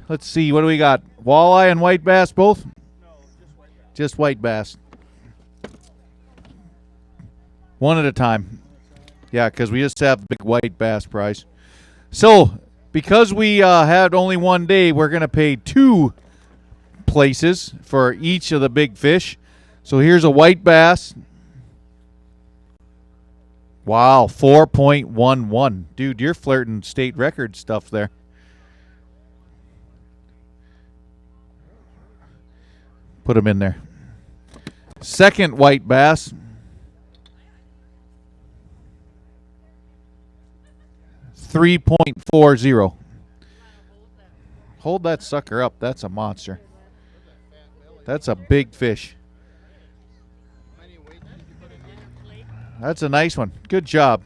Let's see, what do we got? Walleye and white bass both? No, just white bass. One at a time. Yeah, because we just have the big white bass prize. So, because we had only one day, we're going to pay 2 places for each of the big fish. So here's a white bass. Wow, 4.11. Dude, you're flirting state record stuff there. Put him in there. Second white bass. 3.40. Hold that sucker up. That's a monster. That's a big fish. That's a nice one. Good job.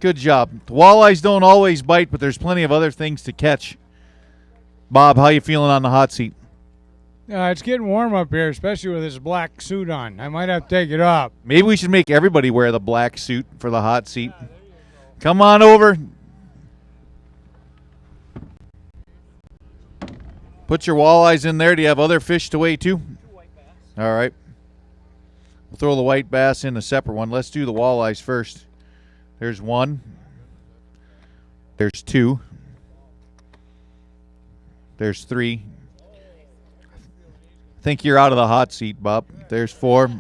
Good job. The walleyes don't always bite, but there's plenty of other things to catch. Bob, how you feeling on the hot seat? It's getting warm up here, especially with this black suit on. I might have to take it off. Maybe we should make everybody wear the black suit for the hot seat. Come on over. Put your walleyes in there. Do you have other fish to weigh too? All right. We'll throw the white bass in a separate one. Let's do the walleyes first. There's 1. There's 2. There's 3. I think you're out of the hot seat, Bob. There's 4.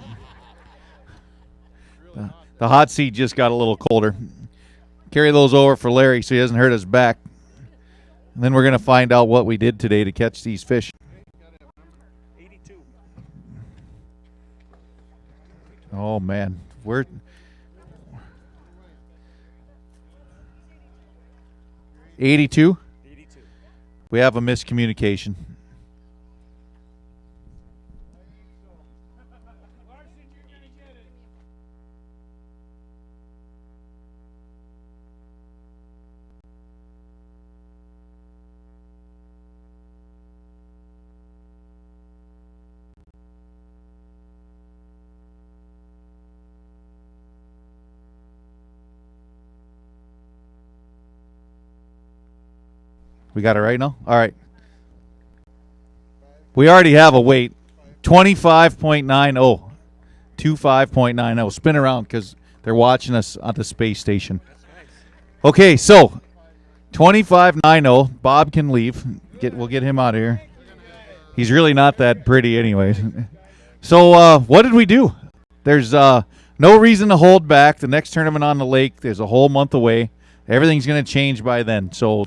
The hot seat just got a little colder. Carry those over for Larry so he doesn't hurt his back. And then we're going to find out what we did today to catch these fish. 82. Oh, man. We're 82? 82. We have a miscommunication. We got it right now? All right. We already have a weight. 25.90. 25.90. Spin around because they're watching us on the space station. Okay, so 25.90. Bob can leave. We'll get him out of here. He's really not that pretty anyways. So what did we do? There's no reason to hold back. The next tournament on the lake, there's a whole month away. Everything's going to change by then. So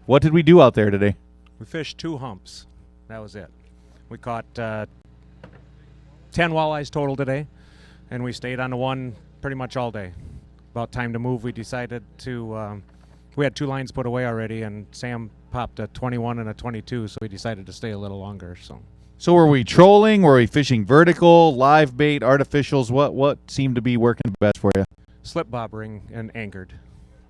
what did we do out there today? We fished 2 humps. That was it. We caught 10 walleyes total today, and we stayed on the one pretty much all day. About time to move, we decided to we had 2 lines put away already, and Sam popped a 21 and a 22, so we decided to stay a little longer. So were we trolling? Were we fishing vertical, live bait, artificials? What seemed to be working best for you? Slip bobbering and anchored.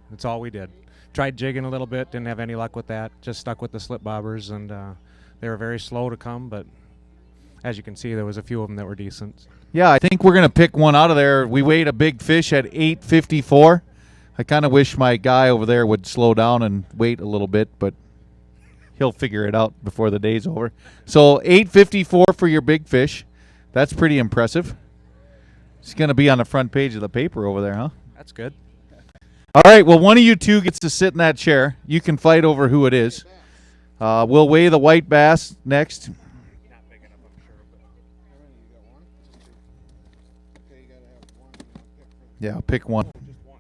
That's all we did. Tried jigging a little bit, didn't have any luck with that. Just stuck with the slip bobbers, and they were very slow to come, but as you can see, there was a few of them that were decent. Yeah, I think we're going to pick one out of there. We weighed a big fish at 8.54. I kind of wish my guy over there would slow down and wait a little bit, but he'll figure it out before the day's over. So 8.54 for your big fish. That's pretty impressive. It's going to be on the front page of the paper over there, huh? That's good. All right, well, one of you two gets to sit in that chair. You can fight over who it is. We'll weigh the white bass next. Yeah, pick one.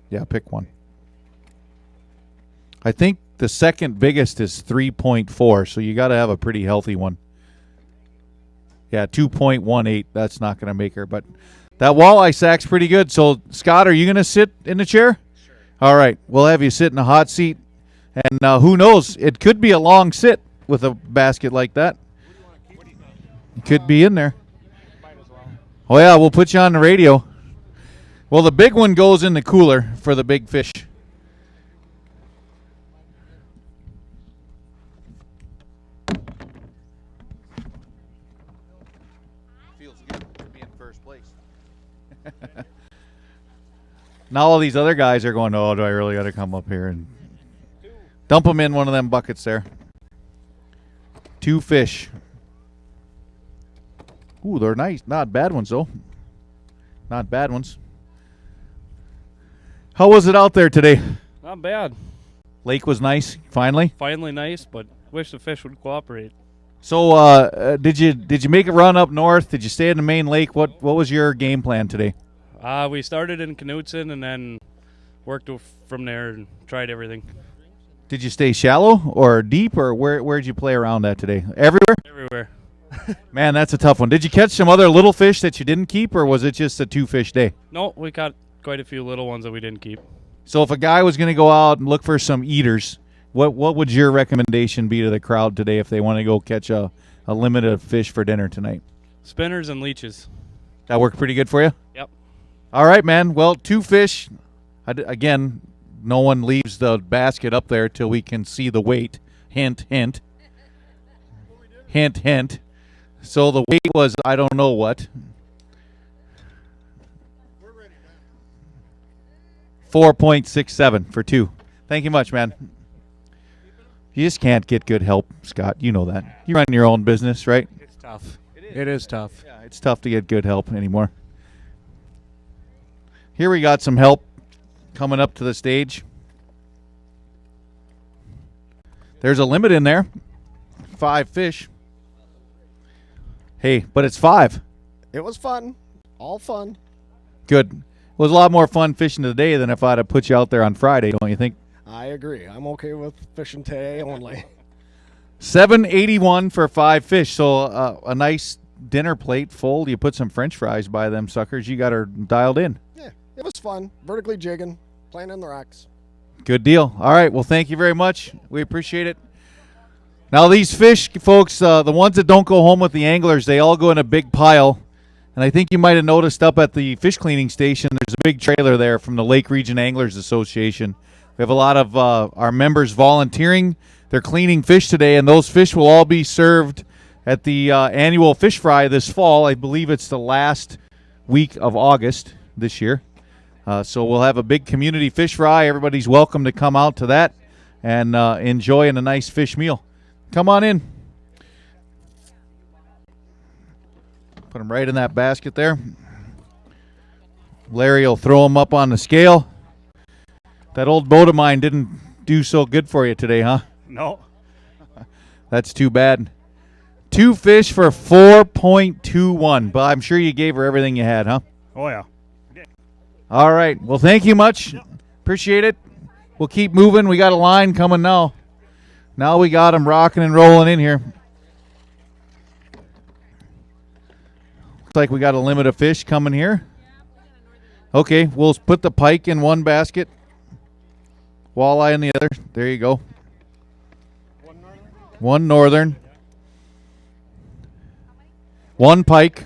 Yeah, pick one. I think the second biggest is 3.4, so you got to have a pretty healthy one. Yeah, 2.18. That's not going to make her, but that walleye sack's pretty good. So, Scott, are you going to sit in the chair? Sure. All right, we'll have you sit in a hot seat, and who knows? It could be a long sit with a basket like that. You could be in there. Oh, yeah, we'll put you on the radio. Well, the big one goes in the cooler for the big fish. Feels good to be in first place. Now all these other guys are going, oh, do I really got to come up here and dump them in one of them buckets there? 2 fish. Ooh, they're nice. Not bad ones, though. Not bad ones. How was it out there today? Not bad. Lake was nice, finally. Finally nice, but wish the fish would cooperate. So, did you make a run up north? Did you stay in the main lake? What was your game plan today? We started in Knutson and then worked from there and tried everything. Did you stay shallow or deep, or where'd you play around at today? Everywhere? Everywhere. Man, that's a tough one. Did you catch some other little fish that you didn't keep, or was it just a 2-fish day? No, we caught quite a few little ones that we didn't keep. So if a guy was going to go out and look for some eaters, what would your recommendation be to the crowd today if they want to go catch a limit of fish for dinner tonight? Spinners and leeches. That worked pretty good for you? Yep. All right, man. Well, 2 fish. Again, no one leaves the basket up there till we can see the weight. Hint, hint. Hint, hint. So the weight was, I don't know what. 4.67 for 2. Thank you much, man. You just can't get good help, Scott. You know that. You run your own business, right? It's tough. It is tough. Yeah, it's tough to get good help anymore. Here we got some help coming up to the stage. There's a limit in there. 5 fish. Hey, but it's 5. It was fun. All fun. Good. It was a lot more fun fishing today than if I'd have put you out there on Friday, don't you think? I agree. I'm okay with fishing today only. $7.81 for 5 fish. So a nice dinner plate full. You put some French fries by them suckers. You got her dialed in. Yeah, it was fun. Vertically jigging, playing in the rocks. Good deal. All right. Well, thank you very much. We appreciate it. Now, these fish, folks, the ones that don't go home with the anglers, they all go in a big pile. And I think you might have noticed up at the fish cleaning station, there's a big trailer there from the Lake Region Anglers Association. We have a lot of our members volunteering. They're cleaning fish today, and those fish will all be served at the annual fish fry this fall. I believe it's the last week of August this year. So we'll have a big community fish fry. Everybody's welcome to come out to that and enjoy a nice fish meal. Come on in. Put them right in that basket there. Larry will throw them up on the scale. That old boat of mine didn't do so good for you today, huh? No. That's too bad. 2 fish for 4.21. But I'm sure you gave her everything you had, huh? Oh, yeah. All right. Well, thank you much. Appreciate it. We'll keep moving. We got a line coming now. Now we got them rocking and rolling in here. Looks like we got a limit of fish coming here. Okay, we'll put the pike in one basket. Walleye in the other. There you go. One northern. One pike.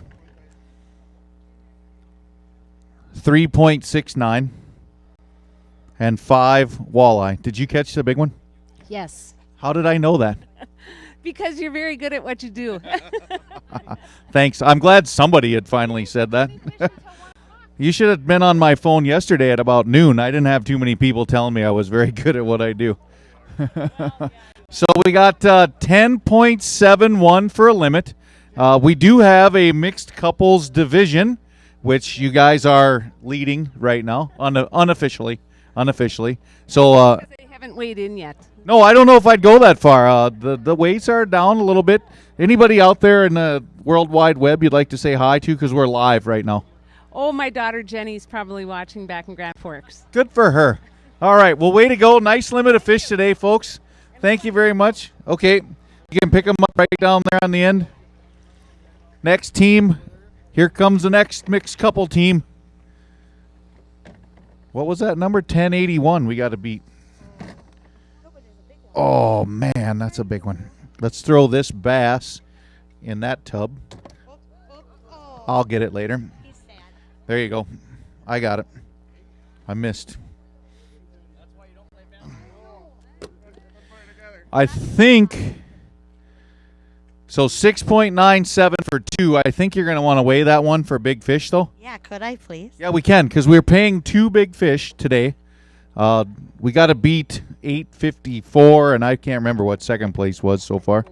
3.69. And 5 walleye. Did you catch the big one? Yes. How did I know that? Because you're very good at what you do. Thanks. I'm glad somebody had finally said that. You should have been on my phone yesterday at about noon. I didn't have too many people telling me I was very good at what I do. So we got 10.71 for a limit. We do have a mixed couples division, which you guys are leading right now, unofficially. So They haven't weighed in yet. no, I don't know if I'd go that far. The weights are down a little bit. Anybody out there in the World Wide Web you'd like to say hi to, because we're live right now? Oh, my daughter Jenny's probably watching back in Grand Forks. Good for her. All right, well, way to go. Nice limit of fish today, folks. Thank you very much. Okay, you can pick them up right down there on the end. Next team. Here comes the next mixed couple team. What was that number? 1081 we got to beat. Oh, man, that's a big one. Let's throw this bass in that tub. I'll get it later. There you go. I got it. I missed. I think so. 6.97 for 2. I think you're going to want to weigh that one for big fish, though. Yeah, could I please? Yeah, we can, because we're paying 2 big fish today. We got to beat 854, and I can't remember what second place was so far.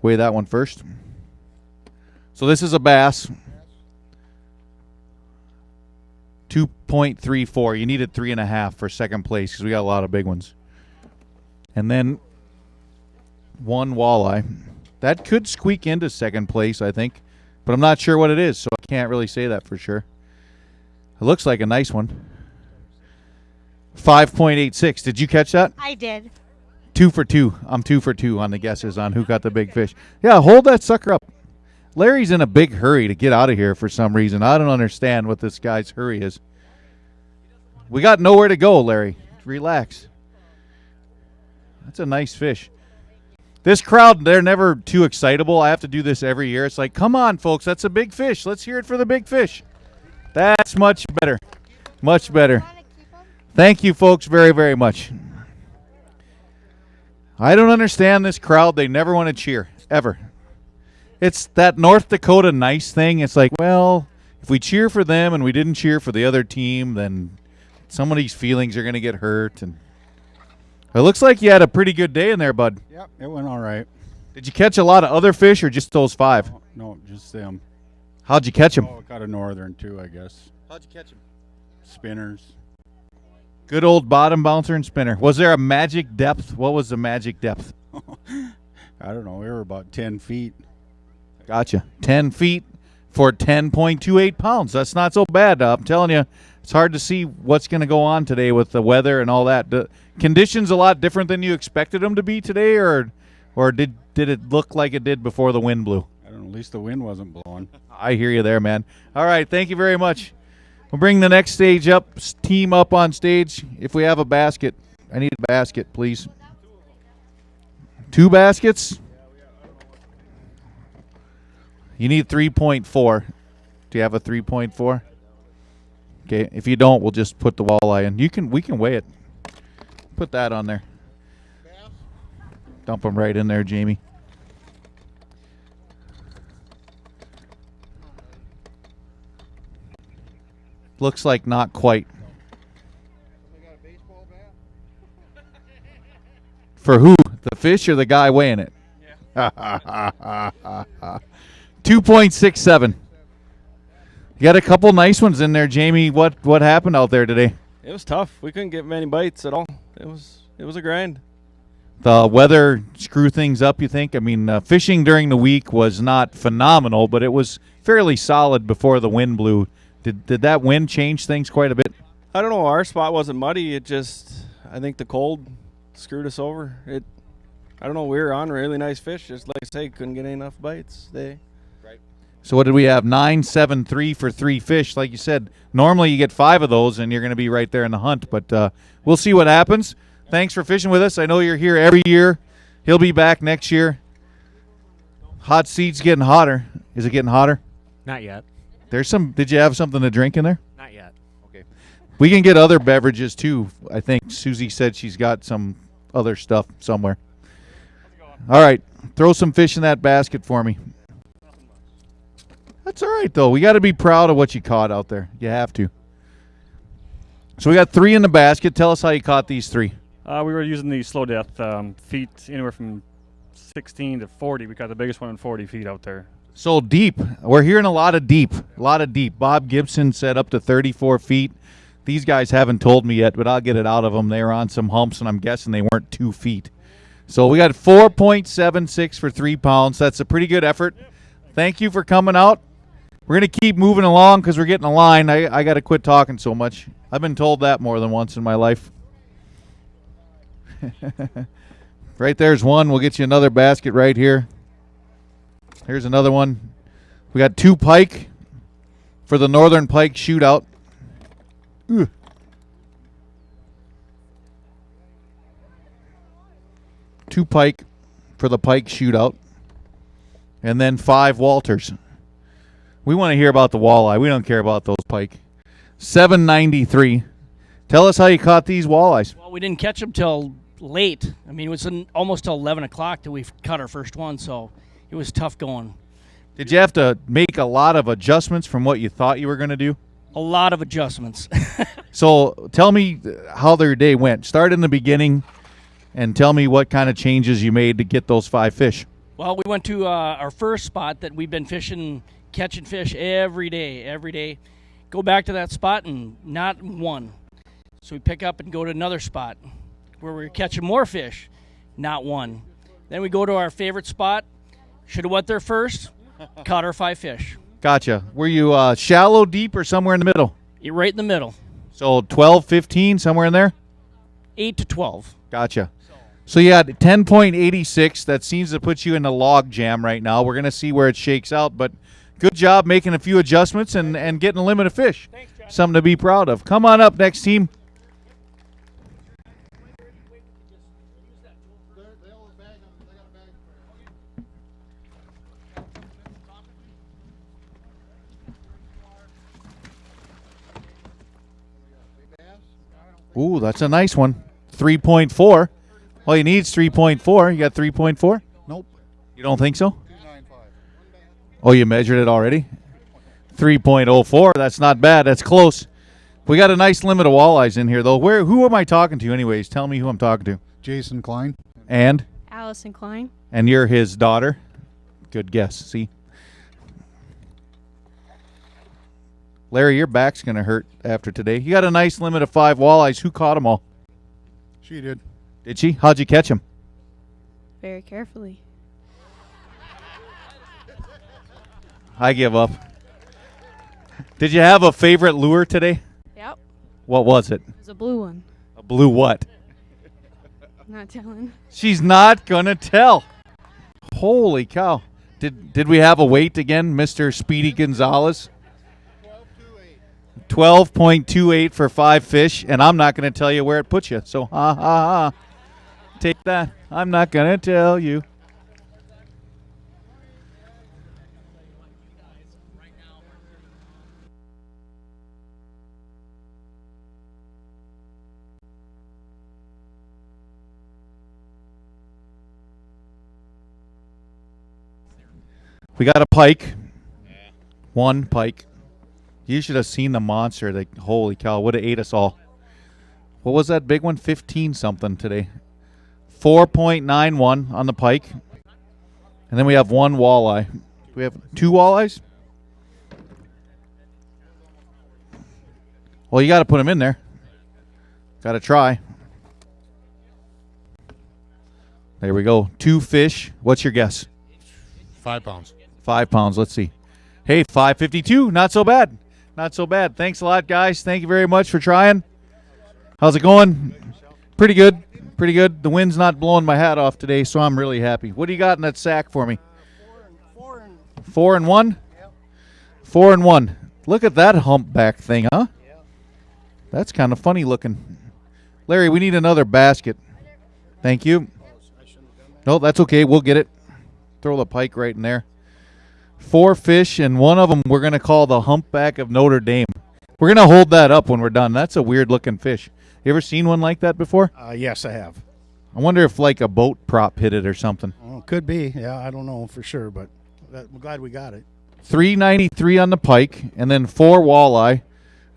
weigh that one first. So this is a bass. 2.34. You needed 3.5 for second place because we got a lot of big ones. And then 1 walleye. That could squeak into second place, I think. But I'm not sure what it is, so I can't really say that for sure. It looks like a nice one. 5.86. Did you catch that? I did. 2 for 2. I'm 2 for 2 on the guesses on who got the big fish. Yeah, hold that sucker up. Larry's in a big hurry to get out of here for some reason. I don't understand what this guy's hurry is. We got nowhere to go, Larry. Relax. That's a nice fish. This crowd, they're never too excitable. I have to do this every year. It's like, come on, folks, that's a big fish. Let's hear it for the big fish. That's much better. Much better. Thank you, folks, very, very much. I don't understand this crowd. They never want to cheer, ever. It's that North Dakota nice thing. It's like, well, if we cheer for them and we didn't cheer for the other team, then somebody's feelings are going to get hurt. And it looks like you had a pretty good day in there, bud. Yep, it went all right. Did you catch a lot of other fish or just those 5? No, just them. How'd you catch them? Oh, caught a northern too, I guess. How'd you catch them? Spinners. Good old bottom bouncer and spinner. Was there a magic depth? What was the magic depth? I don't know. We were about 10 feet. Gotcha. 10 feet for 10.28 pounds. That's not so bad. I'm telling you, it's hard to see what's going to go on today with the weather and all that. The conditions a lot different than you expected them to be today, or did it look like it did before the wind blew? I don't know. At least the wind wasn't blowing. I hear you there, man. All right. Thank you very much. We'll bring the next stage up, team up on stage. If we have a basket, I need a basket, please. 2 baskets? You need 3.4. Do you have a 3.4? Okay, if you don't, we'll just put the walleye in. We can weigh it. Put that on there. Dump them right in there, Jamie. Looks like not quite. For who? The fish or the guy weighing it? Yeah. 2.67. You got a couple nice ones in there, Jamie. What happened out there today? It was tough. We couldn't get many bites at all. It was a grind. The weather screw things up, you think? I mean, fishing during the week was not phenomenal, but it was fairly solid before the wind blew. Did that wind change things quite a bit? I don't know. Our spot wasn't muddy. I think the cold screwed us over. I don't know. We were on really nice fish. Just like I say, couldn't get enough bites. Right. So what did we have? 9, 7, 3 for 3 fish. Like you said, normally you get 5 of those and you're going to be right there in the hunt. But we'll see what happens. Thanks for fishing with us. I know you're here every year. He'll be back next year. Hot seat's getting hotter. Is it getting hotter? Not yet. Did you have something to drink in there? Not yet. Okay. We can get other beverages too. I think Susie said she's got some other stuff somewhere. All right. Throw some fish in that basket for me. That's all right, though. We got to be proud of what you caught out there. You have to. So we got 3 in the basket. Tell us how you caught these 3. We were using the slow depth feet anywhere from 16 to 40. We got the biggest one in 40 feet out there. So deep. We're hearing a lot of deep. Bob Gibson said up to 34 feet. These guys haven't told me yet, but I'll get it out of them. They were on some humps, and I'm guessing they weren't 2 feet. So we got 4.76 for 3 pounds. That's a pretty good effort. Thank you for coming out. We're going to keep moving along because we're getting a line. I got to quit talking so much. I've been told that more than once in my life. Right there's one. We'll get you another basket right here. Here's another one. We got 2 pike for the Northern Pike Shootout. Ugh. Two pike for the Pike Shootout. And then 5 Walters. We want to hear about the walleye. We don't care about those pike. $7.93. Tell us how you caught these walleyes. Well, we didn't catch them till late. I mean, it was almost till 11 o'clock that we caught our first one, so it was tough going. Did you have to make a lot of adjustments from what you thought you were going to do? A lot of adjustments. So tell me how their day went. Start in the beginning and tell me what kind of changes you made to get those 5 fish. Well, we went to our first spot that we've been fishing, catching fish every day. Go back to that spot and not one. So we pick up and go to another spot where we're catching more fish, not one. Then we go to our favorite spot. Should have went there first, caught our 5 fish. Gotcha. Were you shallow, deep, or somewhere in the middle? You're right in the middle, So 12, 15, somewhere in there? 8 to 12. Gotcha. So you had 10.86. That seems to put you in a log jam right now. We're going to see where it shakes out, but good job making a few adjustments and getting a limit of fish. Thanks, John. Something to be proud of. Come on up, next team. Ooh, that's a nice one. 3.4. All you need is 3.4. You got 3.4? Nope. You don't think so? Oh, you measured it already? 3.04. That's not bad. That's close. We got a nice limit of walleyes in here, though. Who am I talking to anyways? Tell me who I'm talking to. Jason Klein. And? Allison Klein. And you're his daughter? Good guess. See? Larry, your back's going to hurt after today. You got a nice limit of 5 walleyes. Who caught them all? She did. Did she? How'd you catch them? Very carefully. I give up. Did you have a favorite lure today? Yep. What was it? It was a blue one. A blue what? Not telling. She's not going to tell. Holy cow. Did we have a weight again, Mr. Speedy Gonzalez? 12.28 for 5 fish, and I'm not going to tell you where it puts you. So, ha, ha, ha. Take that. I'm not going to tell you. We got a pike. One pike. You should have seen the monster. Like, holy cow, would have ate us all. What was that big one? 15 something today. 4.91 on the pike. And then we have 1 walleye. We have 2 walleyes? Well, you got to put them in there. Got to try. There we go. 2 fish. What's your guess? 5 pounds. 5 pounds. Let's see. Hey, 552. Not so bad. Not so bad. Thanks a lot, guys. Thank you very much for trying. How's it going? Pretty good. Pretty good. The wind's not blowing my hat off today, so I'm really happy. What do you got in that sack for me? 4 and 1? Yep. 4 and 1. Look at that humpback thing, huh? Yep. That's kind of funny looking. Larry, we need another basket. Thank you. No, that's okay. We'll get it. Throw the pike right in there. 4 fish, and one of them we're going to call the humpback of Notre Dame. We're going to hold that up when we're done. That's a weird-looking fish. You ever seen one like that before? Yes, I have. I wonder if, like, a boat prop hit it or something. Oh, could be. Yeah, I don't know for sure, but I'm glad we got it. 393 on the pike, and then 4 walleye.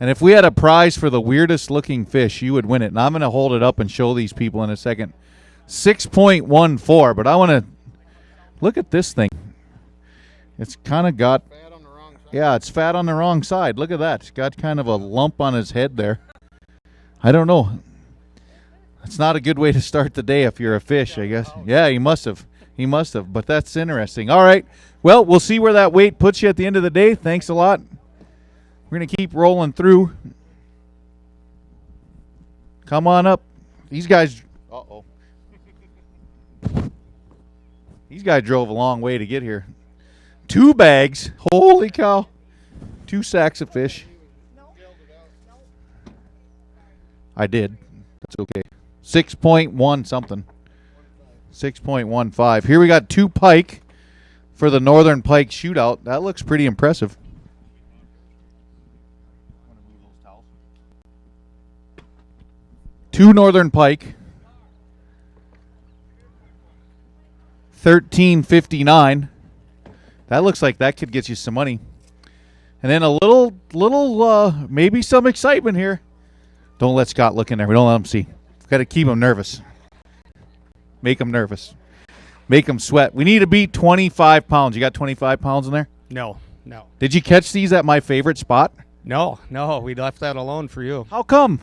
And if we had a prize for the weirdest-looking fish, you would win it. And I'm going to hold it up and show these people in a second. 6.14, but I want to look at this thing. It's kind of got, yeah, it's fat on the wrong side. Look at that. It's got kind of a lump on his head there. I don't know. It's not a good way to start the day if you're a fish, I guess. Yeah, he must have. He must have, but that's interesting. All right. Well, we'll see where that weight puts you at the end of the day. Thanks a lot. We're going to keep rolling through. Come on up. These guys, uh-oh. These guys drove a long way to get here. 2 bags. Holy cow. 2 sacks of fish. I did. That's okay. 6.1 something. 6.15. Here we got 2 pike for the Northern Pike Shootout. That looks pretty impressive. Two Northern Pike. 13.59. That looks like that could get you some money. And then a little, maybe some excitement here. Don't let Scott look in there. We don't let him see. We've got to keep him nervous. Make him nervous. Make them sweat. We need to beat 25 pounds. You got 25 pounds in there? No. Did you catch these at my favorite spot? No. We left that alone for you. How come?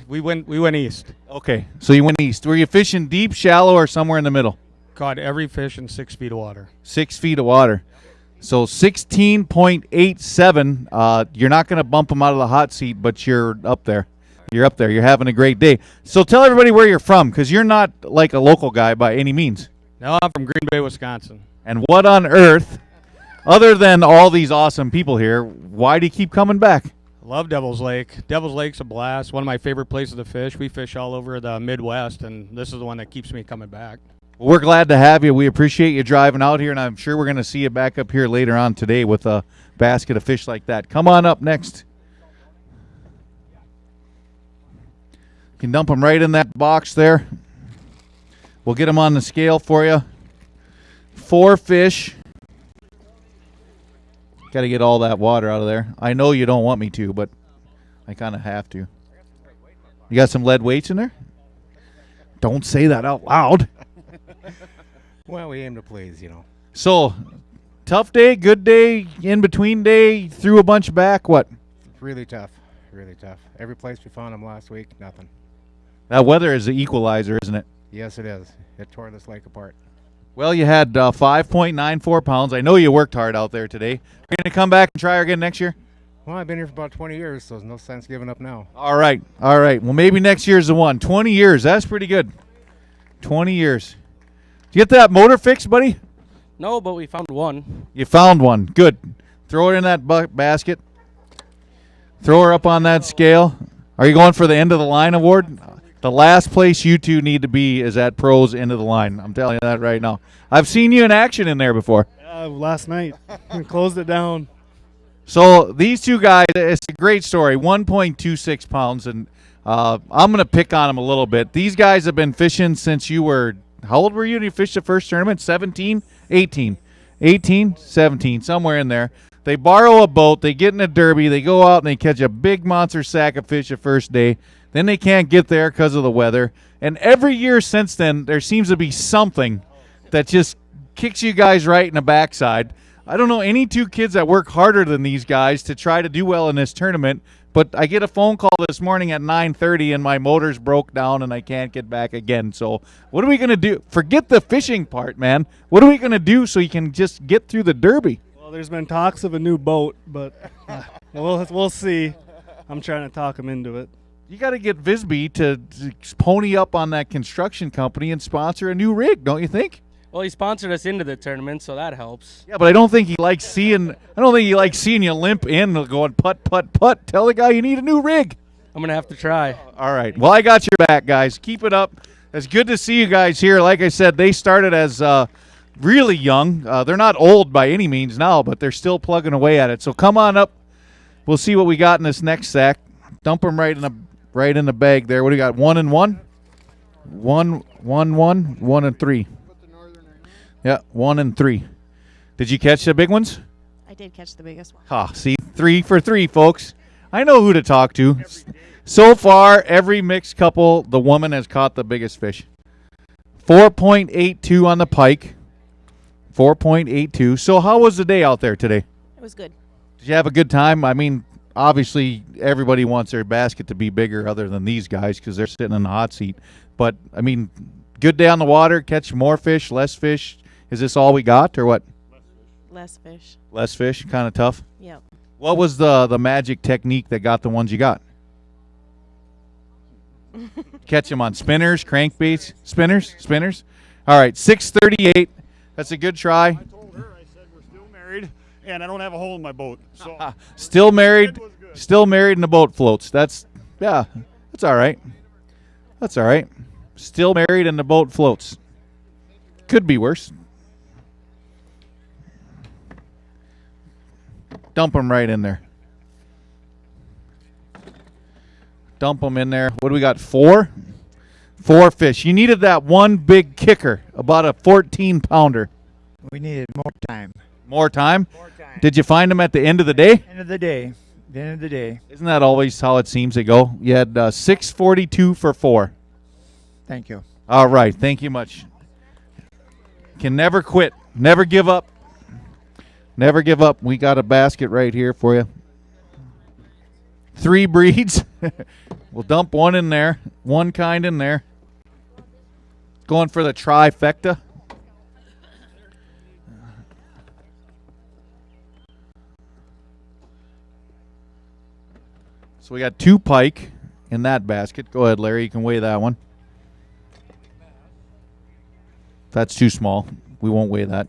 We went east. Okay, so you went east. Were you fishing deep, shallow, or somewhere in the middle? Caught every fish in 6 feet of water. 6 feet of water. So 16.87. You're not going to bump them out of the hot seat, but you're up there. You're up there. You're having a great day. So tell everybody where you're from, because you're not like a local guy by any means. No, I'm from Green Bay, Wisconsin. And what on earth, other than all these awesome people here, why do you keep coming back? Love Devil's Lake. Devil's Lake's a blast. One of my favorite places to fish. We fish all over the Midwest, and this is the one that keeps me coming back. Well, we're glad to have you. We appreciate you driving out here, and I'm sure we're going to see you back up here later on today with a basket of fish like that. Come on up next. You can dump them right in that box there. We'll get them on the scale for you. 4 fish. Got to get all that water out of there. I know you don't want me to, but I kind of have to. You got some lead weights in there? Don't say that out loud. Well, we aim to please, So, tough day, good day, in between day, threw a bunch back, what? Really tough. Every place we found them last week, nothing. That weather is the equalizer, isn't it? Yes, it is. It tore this lake apart. Well, you had 5.94 pounds. I know you worked hard out there today. Are you going to come back and try again next year? Well, I've been here for about 20 years, so there's no sense giving up now. All right. Well, maybe next year's the one. 20 years. That's pretty good. 20 years. Did you get that motor fixed, buddy? No, but we found one. You found one. Good. Throw it in that basket. Throw her up on that scale. Are you going for the end of the line award? The last place you two need to be is at Pro's end of the line. I'm telling you that right now. I've seen you in action in there before. Last night. We closed it down. So these two guys, it's a great story. 1.26 pounds, and I'm going to pick on them a little bit. These guys have been fishing since you were, how old were you when you fished the first tournament? 17? 18? 18? 17, somewhere in there. They borrow a boat, they get in a derby, they go out and they catch a big monster sack of fish the first day. Then they can't get there because of the weather. And every year since then, there seems to be something that just kicks you guys right in the backside. I don't know any two kids that work harder than these guys to try to do well in this tournament, but I get a phone call this morning at 9:30 and my motor's broke down and I can't get back again. So what are we going to do? Forget the fishing part, man. What are we going to do so you can just get through the derby? Well, there's been talks of a new boat, but we'll see. I'm trying to talk them into it. You got to get Visby to pony up on that construction company and sponsor a new rig, don't you think? Well, he sponsored us into the tournament, so that helps. Yeah, but I don't think he likes seeing you limp in and going putt, putt, putt. Tell the guy you need a new rig. I'm going to have to try. All right. Well, I got your back, guys. Keep it up. It's good to see you guys here. Like I said, they started as really young. They're not old by any means now, but they're still plugging away at it. So come on up. We'll see what we got in this next sack. Dump them right in the bag there. What do you got? 1 and 1? 1 and 3. Yeah, 1 and 3. Did you catch the big ones? I did catch the biggest one. See, 3 for 3, folks. I know who to talk to. So far, every mixed couple, the woman has caught the biggest fish. 4.82 on the pike. 4.82. So how was the day out there today? It was good. Did you have a good time? I mean, obviously, everybody wants their basket to be bigger other than these guys because they're sitting in the hot seat. But, I mean, good day on the water, catch more fish, less fish. Is this all we got or what? Less fish. Less fish? Kind of tough? Yep. What was the magic technique that got the ones you got? Catch them on spinners, crankbaits, spinners. All right, 6:38. That's a good try. I told her, I said we're still married, and I don't have a hole in my boat. So still married, and the boat floats. That's all right. That's all right. Still married and the boat floats. Could be worse. Dump them right in there. Dump them in there. What do we got? 4? 4 fish. You needed that one big kicker, about a 14-pounder. We needed more time. More time? More time. Did you find them at the end of the day? End of the day. The end of the day. Isn't that always how it seems to go? You had 6:42 for 4. Thank you. All right. Thank you much. Can never quit. Never give up. Never give up. We got a basket right here for you. 3 breeds. We'll dump one in there. One kind in there. Going for the trifecta. So we got 2 pike in that basket. Go ahead, Larry. You can weigh that one. That's too small. We won't weigh that.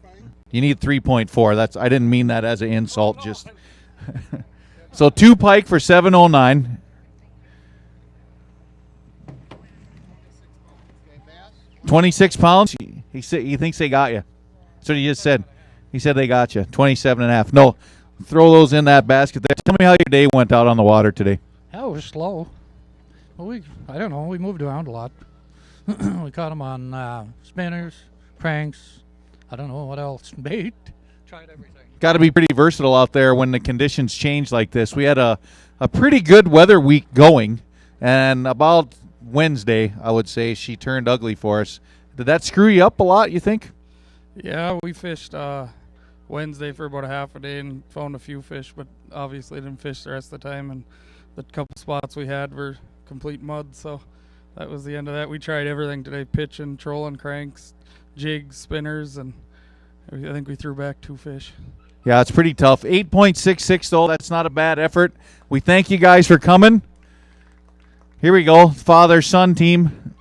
You need 3.4. I didn't mean that as an insult. Just so 2 pike for $7.09. 26 pounds. He thinks they got you. That's what he just said. He said they got you. 27.5. No, throw those in that basket there. Tell me how your day went out on the water today. Hell, it was slow. Well, I don't know. We moved around a lot. We caught them on spinners, cranks. I don't know what else. Bait. Tried everything. Got to be pretty versatile out there when the conditions change like this. We had a pretty good weather week going, and about Wednesday, I would say, she turned ugly for us. Did that screw you up a lot, you think? Yeah, we fished Wednesday for about a half a day and found a few fish, but obviously didn't fish the rest of the time, and the couple spots we had were complete mud, so that was the end of that. We tried everything today, pitching, trolling, cranks, jigs, spinners, and I think we threw back 2 fish. Yeah, it's pretty tough. 8.66, though. That's not a bad effort. We thank you guys for coming. Here we go, father-son team.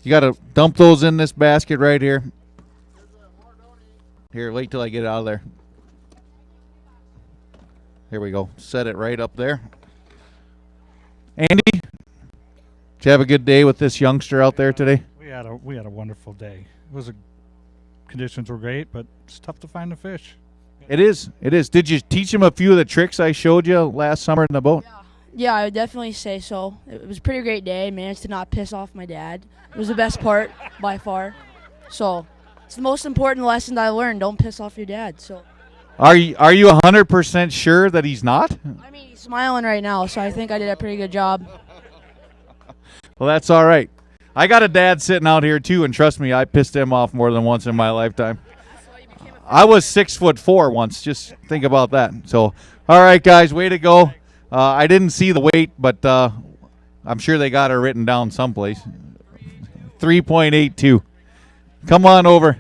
You got to dump those in this basket right here. Here, wait till I get it out of there. Here we go. Set it right up there. Andy, did you have a good day with this youngster out there today? We had a wonderful day. Conditions were great, but it's tough to find the fish. It is. It is. Did you teach him a few of the tricks I showed you last summer in the boat? Yeah, I would definitely say so. It was a pretty great day. I managed to not piss off my dad. It was the best part by far. So it's the most important lesson that I learned. Don't piss off your dad. So. Are you 100% sure that he's not? I mean, he's smiling right now, so I think I did a pretty good job. Well, that's all right. I got a dad sitting out here too, and trust me, I pissed him off more than once in my lifetime. I was 6'4" once. Just think about that. So, all right, guys, way to go. I didn't see the weight, but I'm sure they got it written down someplace. 3.82. Come on over.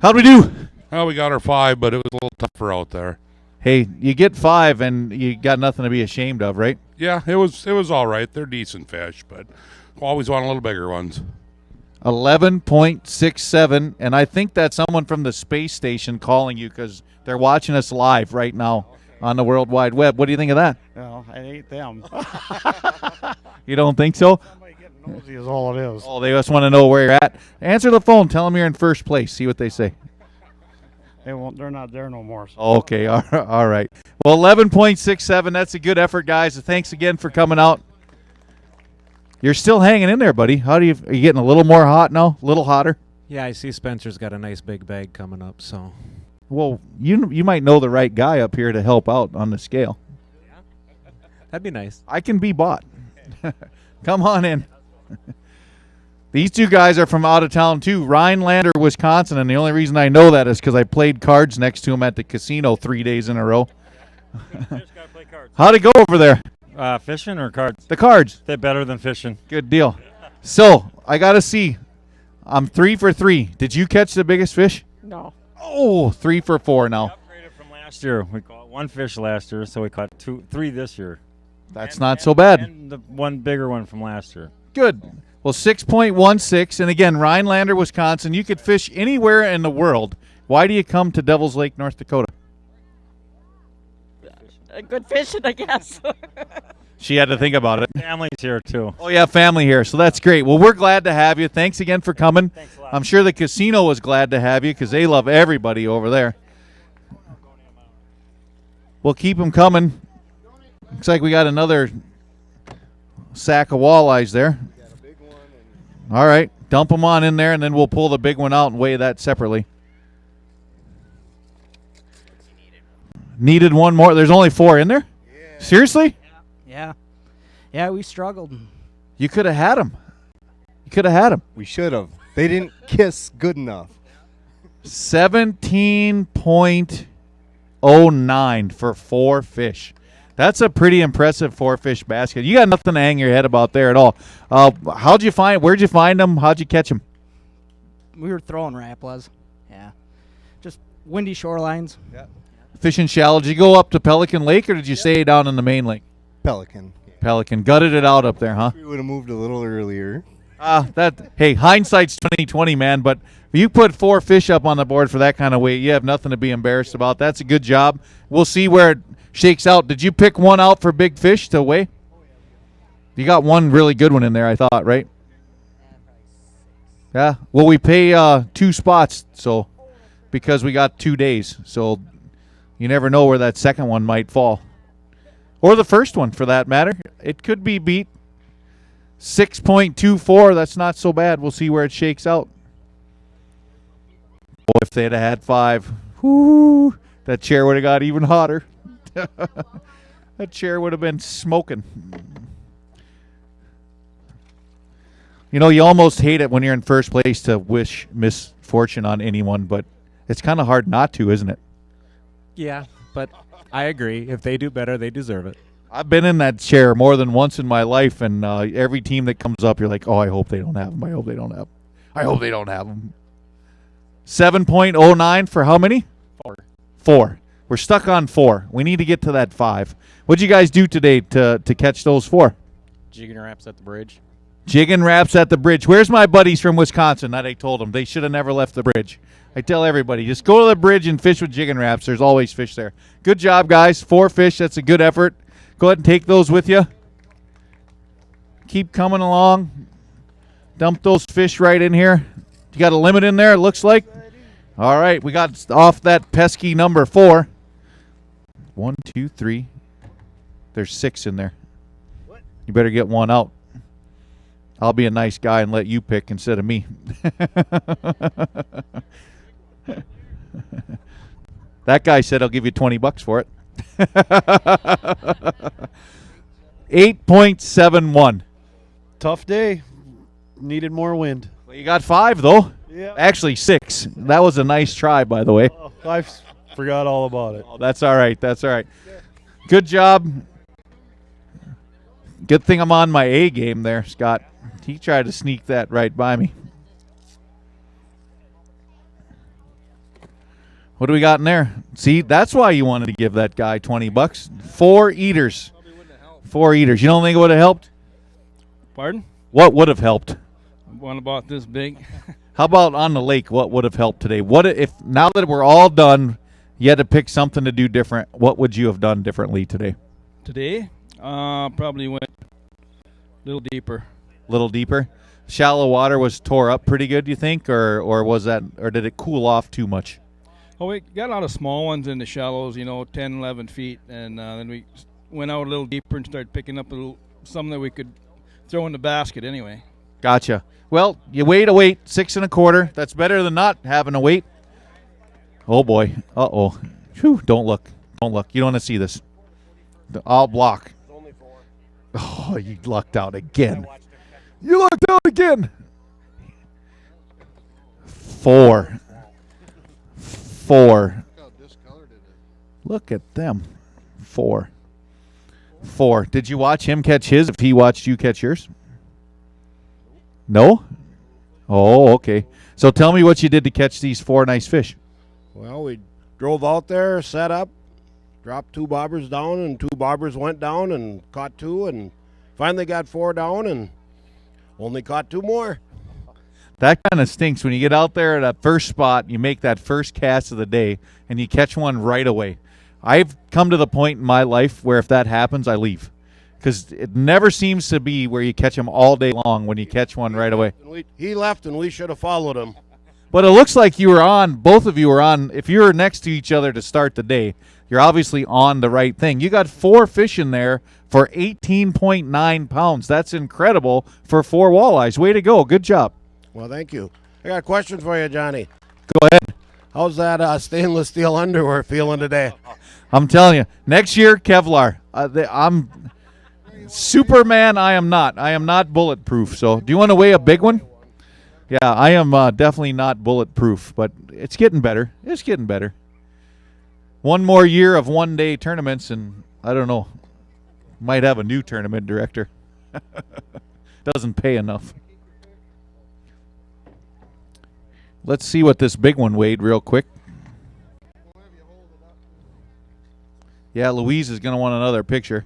How'd we do? Well, we got our 5, but it was a little tougher out there. Hey, you get 5 and you got nothing to be ashamed of, right? Yeah, it was all right. They're decent fish, but always want a little bigger ones. 11.67, and I think that's someone from the space station calling you because they're watching us live right now on the World Wide Web. What do you think of that? Well, I hate them. You don't think so? Somebody getting nosy is all it is. Oh, they just want to know where you're at. Answer the phone. Tell them you're in first place. See what they say. They won't. They're not there no more. So. Okay, all right. Well, 11.67, that's a good effort, guys. Thanks again for coming out. You're still hanging in there, buddy. Are you getting a little more hot now? A little hotter? Yeah, I see Spencer's got a nice big bag coming up, so. Well, you might know the right guy up here to help out on the scale. Yeah. That'd be nice. I can be bought. Come on in. These 2 guys are from out of town, too. Rhinelander, Wisconsin, and the only reason I know that is because I played cards next to him at the casino 3 days in a row. How'd it go over there? Fishing or cards? The cards. They're better than fishing. Good deal. So, I got to see. I'm 3 for 3. Did you catch the biggest fish? No. Oh, 3 for 4 now. We upgraded from last year. We caught 1 fish last year, so we caught 3 this year. That's not so bad. And the one bigger one from last year. Good. Well, 6.16. And again, Rhinelander, Wisconsin. You could fish anywhere in the world. Why do you come to Devil's Lake, North Dakota? Good fishing, I guess. She had to think about it. Family's here, too. Oh, yeah, family here. So that's great. Well, we're glad to have you. Thanks again for coming. Thanks a lot. I'm sure the casino was glad to have you because they love everybody over there. We'll keep them coming. Looks like we got another sack of walleyes there. All right. Dump them on in there, and then we'll pull the big one out and weigh that separately. Needed one more. There's only 4 in there? Yeah. Seriously? Yeah. Yeah, we struggled. You could have had them. You could have had them. We should have. They didn't kiss good enough. 17.09 for 4 fish. That's a pretty impressive 4-fish basket. You got nothing to hang your head about there at all. Where'd you find them? How'd you catch them? We were throwing Rapalas. Yeah. Just windy shorelines. Yeah. Fishing shallow. Did you go up to Pelican Lake or did you stay down in the main lake? Pelican. Pelican. Gutted it out up there, huh? We would have moved a little earlier. Hey, hindsight's 20/20, man, but if you put 4 fish up on the board for that kind of weight, you have nothing to be embarrassed about. That's a good job. We'll see where it shakes out. Did you pick one out for big fish to weigh? You got one really good one in there, I thought, right? Yeah. Well, we pay 2 spots, so because we got 2 days, so you never know where that second one might fall, or the first one for that matter. It could be beat. 6.24. That's not so bad. We'll see where it shakes out. Oh, if they'd have had 5, whoo, that chair would have got even hotter. That chair would have been smoking. You know, you almost hate it when you're in first place to wish misfortune on anyone, but it's kind of hard not to, isn't it? Yeah, but I agree. If they do better, they deserve it. I've been in that chair more than once in my life, and every team that comes up, you're like, oh, I hope they don't have them. I hope they don't have them. I hope they don't have them. 7.09 for how many? 4. We're stuck on 4. We need to get to that 5. What'd you guys do today to catch those 4? Jigging wraps at the bridge. Jigging wraps at the bridge. Where's my buddies from Wisconsin that I told them? They should have never left the bridge. I tell everybody, just go to the bridge and fish with jigging wraps. There's always fish there. Good job, guys. 4 fish. That's a good effort. Go ahead and take those with you. Keep coming along. Dump those fish right in here. You got a limit in there, it looks like. All right, we got off that pesky number 4. 1, 2, 3. There's 6 in there. You better get one out. I'll be a nice guy and let you pick instead of me. That guy said I'll give you $20 for it. 8.71. Tough day. Needed more wind. Well, you got 5 though. Yeah. Actually 6. That was a nice try, by the way. Oh, I forgot all about it. Oh, that's all right. That's all right. Good job. Good thing I'm on my A game there, Scott. He tried to sneak that right by me. What do we got in there? See, that's why you wanted to give that guy $20. 4 eaters. 4 eaters. You don't think it would have helped? Pardon? What would have helped? One about this big. How about on the lake? What would have helped today? What if now that we're all done, you had to pick something to do different? What would you have done differently today? Today, probably went a little deeper. Little deeper. Shallow water was tore up pretty good, you think, or was that, or did it cool off too much? Oh, we got a lot of small ones in the shallows, 10, 11 feet, and then we went out a little deeper and started picking up some that we could throw in the basket anyway. Gotcha. Well, you weighed a weight, 6 1/4. That's better than not having a weight. Oh boy. Uh-oh. Whew, don't look. Don't look. You don't want to see this. I'll block. Oh, you lucked out again. You lucked out again. 4. Look at them. 4. Did you watch him catch his if he watched you catch yours? No? Oh, okay. So tell me what you did to catch these 4 nice fish. Well, we drove out there, set up, dropped 2 bobbers down, and 2 bobbers went down and caught 2, and finally got 4 down and only caught 2 more. That kind of stinks when you get out there at that first spot, you make that first cast of the day, and you catch one right away. I've come to the point in my life where if that happens, I leave. Because it never seems to be where you catch them all day long when you catch one right away. He left, and we should have followed him. But it looks like you were on, both of you were on, if you were next to each other to start the day, you're obviously on the right thing. You got 4 fish in there for 18.9 pounds. That's incredible for 4 walleyes. Way to go. Good job. Well, thank you. I got a question for you, Johnny. Go ahead. How's that stainless steel underwear feeling today? I'm telling you, next year, Kevlar. I'm Superman. I am not. I am not bulletproof. So, do you want to weigh a big one? Yeah, I am definitely not bulletproof, but it's getting better. It's getting better. One more year of one-day tournaments, and I don't know, might have a new tournament director. Doesn't pay enough. Let's see what this big one weighed real quick. Yeah, Louise is going to want another picture.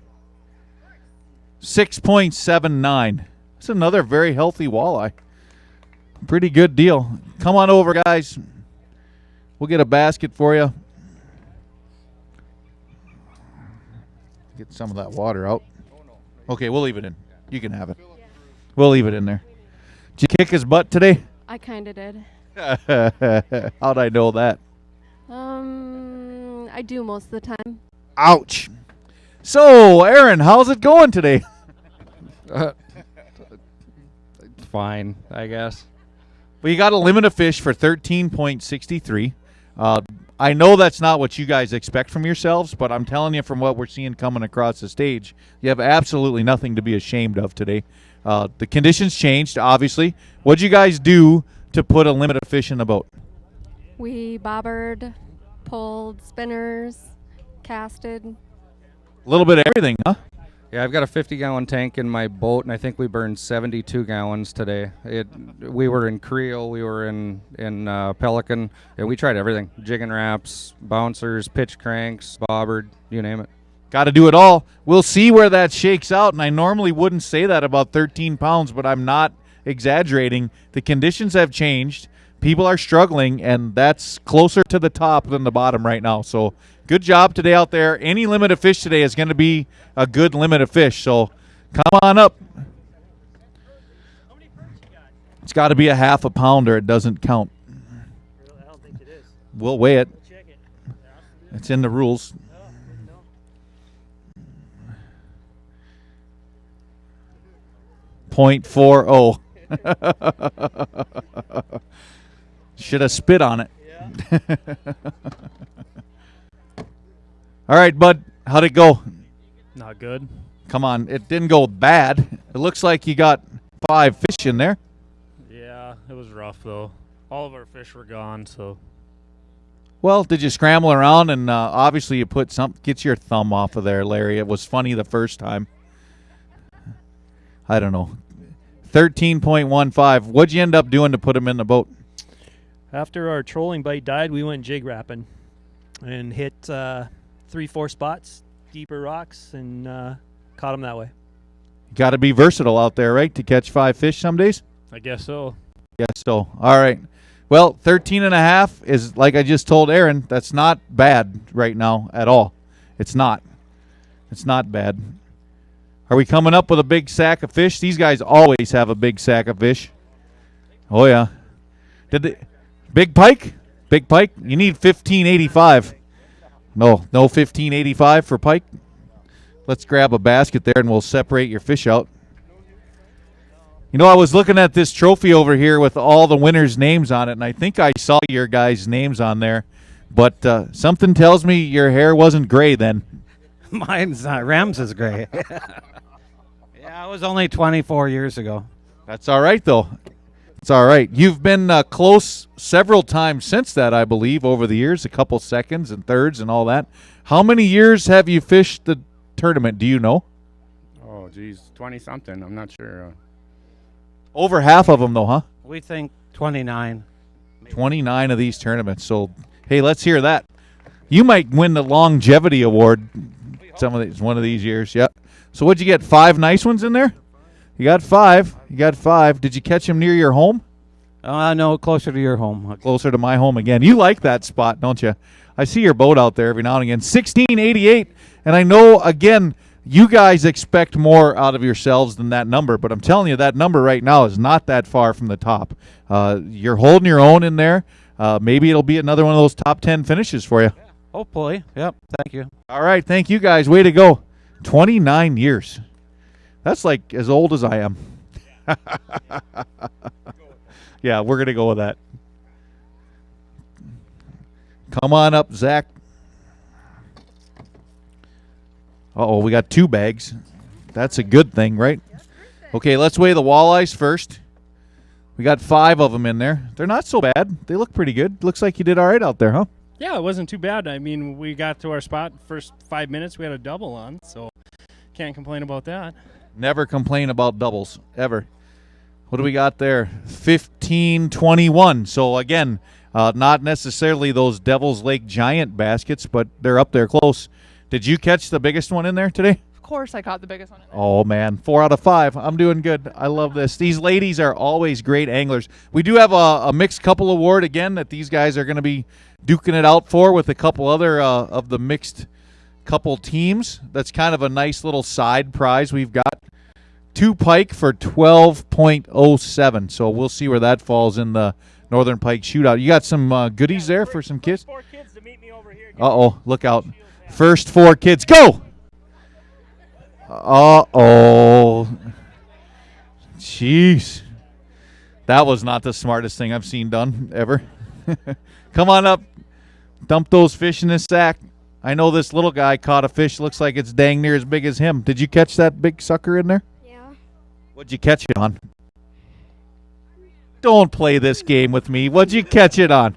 6.79. That's another very healthy walleye. Pretty good deal. Come on over, guys. We'll get a basket for you. Get some of that water out. Okay, we'll leave it in. You can have it. We'll leave it in there. Did you kick his butt today? I kind of did. How'd I know that? I do most of the time. Ouch. So, Aaron, how's it going today? Fine, I guess. Well, you got a limit of fish for 13.63. I know that's not what you guys expect from yourselves, but I'm telling you from what we're seeing coming across the stage, you have absolutely nothing to be ashamed of today. The conditions changed, obviously. What'd you guys do to put a limit of fish in the boat? We bobbered, pulled, spinners, casted. A little bit of everything, huh? Yeah, I've got a 50-gallon tank in my boat, and I think we burned 72 gallons today. We were in Creel, we were in Pelican, and we tried everything. Jigging wraps, bouncers, pitch cranks, bobbered, you name it. Got to do it all. We'll see where that shakes out, and I normally wouldn't say that about 13 pounds, but I'm not exaggerating. The conditions have changed. People are struggling, and that's closer to the top than the bottom right now. So good job today out there. Any limit of fish today is going to be a good limit of fish. So come on up. It's got to be a half a pound or it doesn't count. I don't think it is. We'll weigh it. We'll check it. It's in the rules. .40. Should have spit on it. All right, bud. How'd it go? Not good. Come on. It didn't go bad. It looks like you got 5 fish in there. Yeah, it was rough, though. All of our fish were gone, so. Well, did you scramble around? And obviously you put some. Get your thumb off of there, Larry. It was funny the first time. I don't know. 13.15. What'd you end up doing to put him in the boat? After our trolling bite died, we went jig wrapping and hit 3-4 spots, deeper rocks, and caught them that way. Got to be versatile out there, right, to catch 5 fish some days? I guess so. Yes, so. All right. Well, 13.5 is, like I just told Aaron, that's not bad right now at all. It's not. It's not bad. Are we coming up with a big sack of fish? These guys always have a big sack of fish. Oh, yeah. Did they... Big pike? Big pike? You need 1585. No 1585 for pike? Let's grab a basket there and we'll separate your fish out. You know, I was looking at this trophy over here with all the winners' names on it, and I think I saw your guys' names on there. But something tells me your hair wasn't gray then. Mine's not. Rams is gray. Yeah, it was only 24 years ago. That's all right, though. It's all right. You've been close several times since that, I believe, over the years, a couple seconds and thirds and all that. How many years have you fished the tournament? Do you know? Oh, geez, 20-something. I'm not sure. Over half of them, though, huh? We think 29. 29 of these tournaments. So, hey, let's hear that. You might win the longevity award one of these years. Yep. So what'd you get, 5 nice ones in there? You got 5. You got 5. Did you catch them near your home? No, closer to your home. Closer to my home again. You like that spot, don't you? I see your boat out there every now and again. 1688. And I know, again, you guys expect more out of yourselves than that number, but I'm telling you, that number right now is not that far from the top. You're holding your own in there. Maybe it'll be another one of those top 10 finishes for you. Hopefully. Yep. Thank you. All right. Thank you, guys. Way to go. 29 years. That's like as old as I am. Yeah, we're going to go with that. Come on up, Zach. Uh-oh, we got 2 bags. That's a good thing, right? Okay, let's weigh the walleyes first. We got 5 of them in there. They're not so bad. They look pretty good. Looks like you did all right out there, huh? Yeah, it wasn't too bad. I mean, we got to our spot first 5 minutes. We had a double on, so can't complain about that. Never complain about doubles, ever. What do we got there? 15-21. So, again, not necessarily those Devil's Lake giant baskets, but they're up there close. Did you catch the biggest one in there today? Of course I caught the biggest one. Oh, man. 4 out of 5. I'm doing good. I love this. These ladies are always great anglers. We do have a mixed couple award, again, that these guys are going to be duking it out for with a couple other of the mixed couple teams. That's kind of a nice little side prize we've got. 2 pike for 12.07. So we'll see where that falls in the Northern Pike Shootout. You got some goodies there for some kids? Uh-oh, look out. First 4 kids, go! Uh-oh. Jeez. That was not the smartest thing I've seen done ever. Come on up. Dump those fish in this sack. I know this little guy caught a fish. Looks like it's dang near as big as him. Did you catch that big sucker in there? Yeah. What'd you catch it on? Don't play this game with me. What'd you catch it on?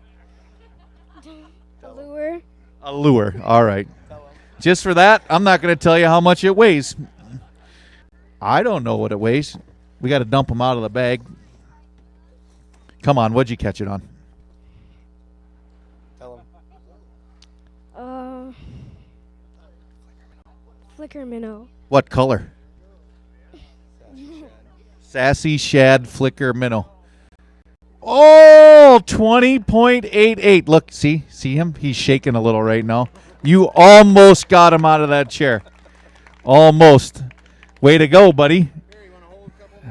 A lure. A lure. All right. Just for that, I'm not going to tell you how much it weighs. I don't know what it weighs. We got to dump them out of the bag. Come on, what'd you catch it on? Flicker minnow. What color? Sassy shad flicker minnow. Oh, 20.88. Look, see him? He's shaking a little right now. You almost got him out of that chair. Almost. Way to go, buddy.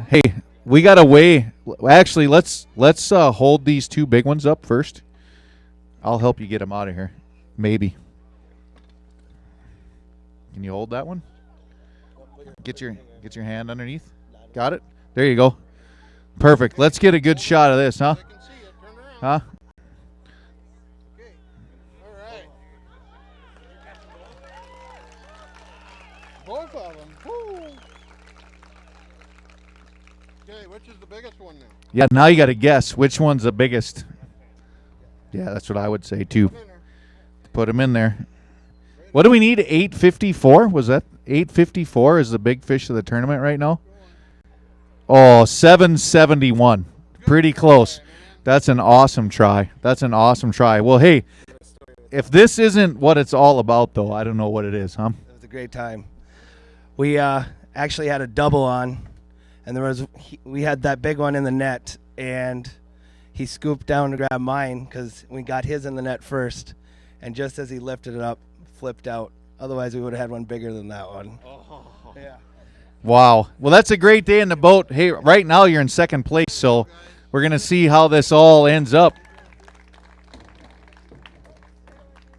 Hey, we got to weigh. Actually, let's hold these 2 big ones up first. I'll help you get them out of here. Maybe. Can you hold that one? Get your hand underneath. Got it? There you go. Perfect. Let's get a good shot of this, huh? Huh? Both of them. Woo. Okay, which is the biggest one now? Yeah, now you got to guess which one's the biggest. Yeah, that's what I would say too. Put them in there. What do we need? 854? Was that 854 is the big fish of the tournament right now? Oh, 771. Pretty close. That's an awesome try. Well, hey, if this isn't what it's all about, though, I don't know what it is, huh? It was a great time. We actually had a double on, and we had that big one in the net, and he scooped down to grab mine because we got his in the net first, and just as he lifted it up, flipped out. Otherwise, we would have had one bigger than that one. Oh. Yeah. Wow. Well, that's a great day in the boat. Hey, right now you're in second place, so we're going to see how this all ends up.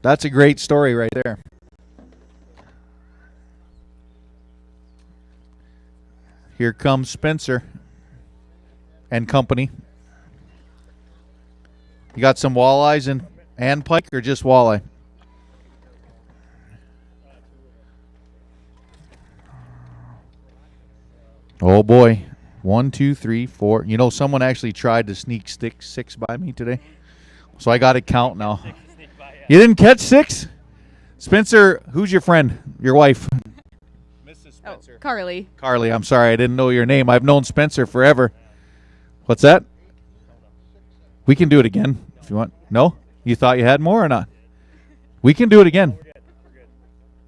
That's a great story right there. Here comes Spencer and company. You got some walleyes and pike or just walleye? Oh, boy. 1, 2, 3, 4. You know, someone actually tried to sneak 6 by me today. So I got to count now. You didn't catch 6? Spencer, who's your friend? Your wife? Mrs. Spencer. Oh, Carly. Carly, I'm sorry. I didn't know your name. I've known Spencer forever. What's that? We can do it again if you want. No? You thought you had more or not? We can do it again.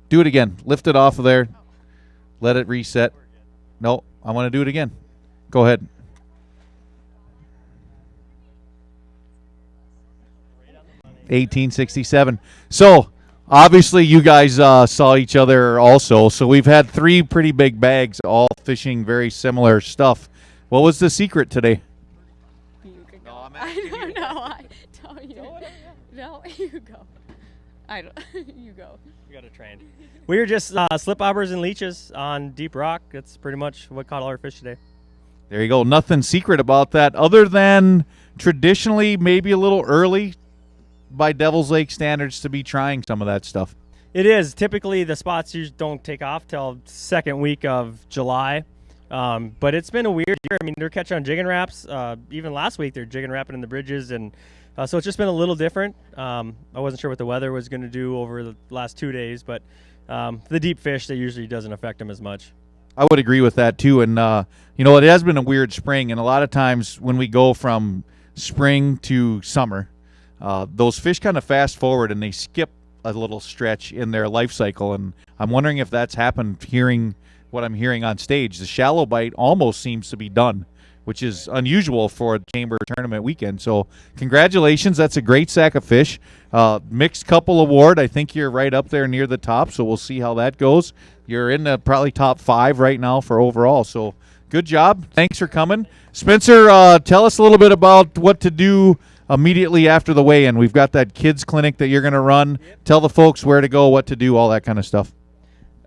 Do it again. Lift it off of there. Let it reset. No, I want to do it again. Go ahead. $18.67. So, obviously, you guys saw each other also. So, we've had 3 pretty big bags, all fishing very similar stuff. What was the secret today? I don't know. I don't you. No, you go. I don't. You go. We got to train. We were just slip bobbers and leeches on deep rock. That's pretty much what caught all our fish today. There you go. Nothing secret about that other than traditionally maybe a little early by Devil's Lake standards to be trying some of that stuff. It is. Typically, the spots usually don't take off till second week of July. But it's been a weird year. I mean, they're catching on jigging wraps. Even last week, they're jigging wrapping in the bridges. And so it's just been a little different. I wasn't sure what the weather was going to do over the last 2 days. But the deep fish, that usually doesn't affect them as much. I would agree with that, too. And, it has been a weird spring. And a lot of times when we go from spring to summer, those fish kind of fast forward and they skip a little stretch in their life cycle. And I'm wondering if that's happened hearing what I'm hearing on stage. The shallow bite almost seems to be done, which is unusual for a chamber tournament weekend. So congratulations. That's a great sack of fish. Mixed couple award. I think you're right up there near the top, so we'll see how that goes. You're in the probably top 5 right now for overall. So good job. Thanks for coming. Spencer, tell us a little bit about what to do immediately after the weigh-in. We've got that kids clinic that you're going to run. Tell the folks where to go, what to do, all that kind of stuff.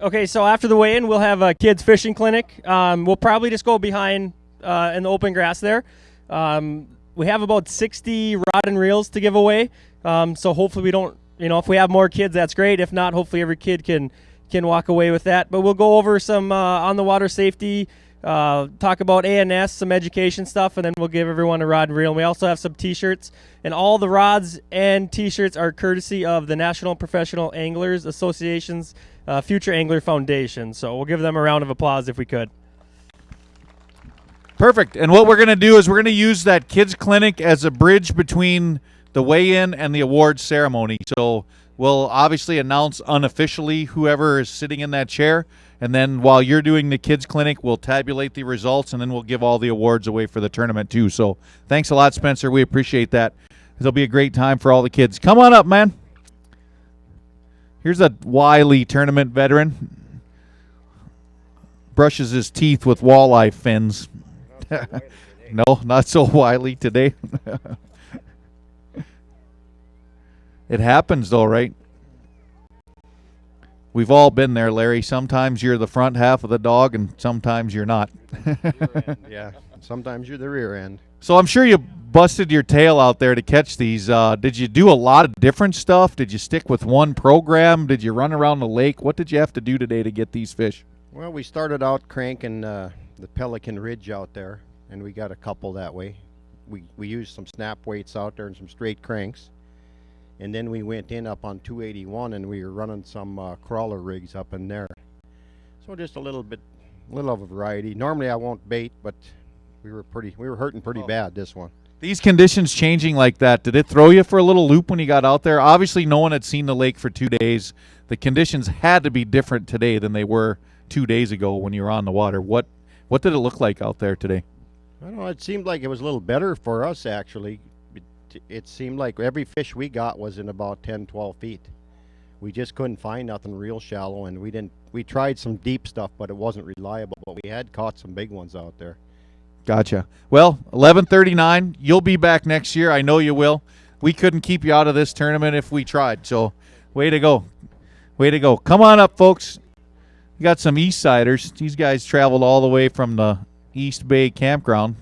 Okay, so after the weigh-in, we'll have a kids fishing clinic. We'll probably just go behind in the open grass there. We have about 60 rod and reels to give away. So hopefully we don't, if we have more kids, that's great. If not, hopefully every kid can walk away with that. But we'll go over some on-the-water safety, talk about ANS, some education stuff, and then we'll give everyone a rod and reel. And we also have some T-shirts, and all the rods and T-shirts are courtesy of the National Professional Anglers Association's Future Angler Foundation. So we'll give them a round of applause if we could. Perfect. And what we're going to do is we're going to use that kids clinic as a bridge between the weigh-in and the awards ceremony. So we'll obviously announce unofficially whoever is sitting in that chair. And then while you're doing the kids clinic, we'll tabulate the results, and then we'll give all the awards away for the tournament too. So thanks a lot, Spencer. We appreciate that. It'll be a great time for all the kids. Come on up, man. Here's a Walleye tournament veteran. Brushes his teeth with walleye fins. No, not so wily today. It happens, though, right? We've all been there, Larry. Sometimes you're the front half of the dog, and sometimes you're not. Yeah, sometimes you're the rear end. So I'm sure you busted your tail out there to catch these. Did you do a lot of different stuff? Did you stick with one program? Did you run around the lake? What did you have to do today to get these fish? Well, we started out cranking the Pelican Ridge out there, and we got a couple that way. We used some snap weights out there and some straight cranks. And then we went in up on 281, and we were running some crawler rigs up in there. So just a little of a variety. Normally I won't bait, but we were hurting pretty bad this one. These conditions changing like that, did it throw you for a little loop when you got out there? Obviously, no one had seen the lake for 2 days. The conditions had to be different today than they were 2 days ago when you were on the water. What did it look like out there today? I don't know. It seemed like it was a little better for us, actually. It seemed like every fish we got was in about 10, 12 feet. We just couldn't find nothing real shallow, and we tried some deep stuff, but it wasn't reliable. But we had caught some big ones out there. Gotcha. Well, 11:39. You'll be back next year. I know you will. We couldn't keep you out of this tournament if we tried. So, way to go. Way to go. Come on up, folks. We got some East Siders. These guys traveled all the way from the East Bay campground.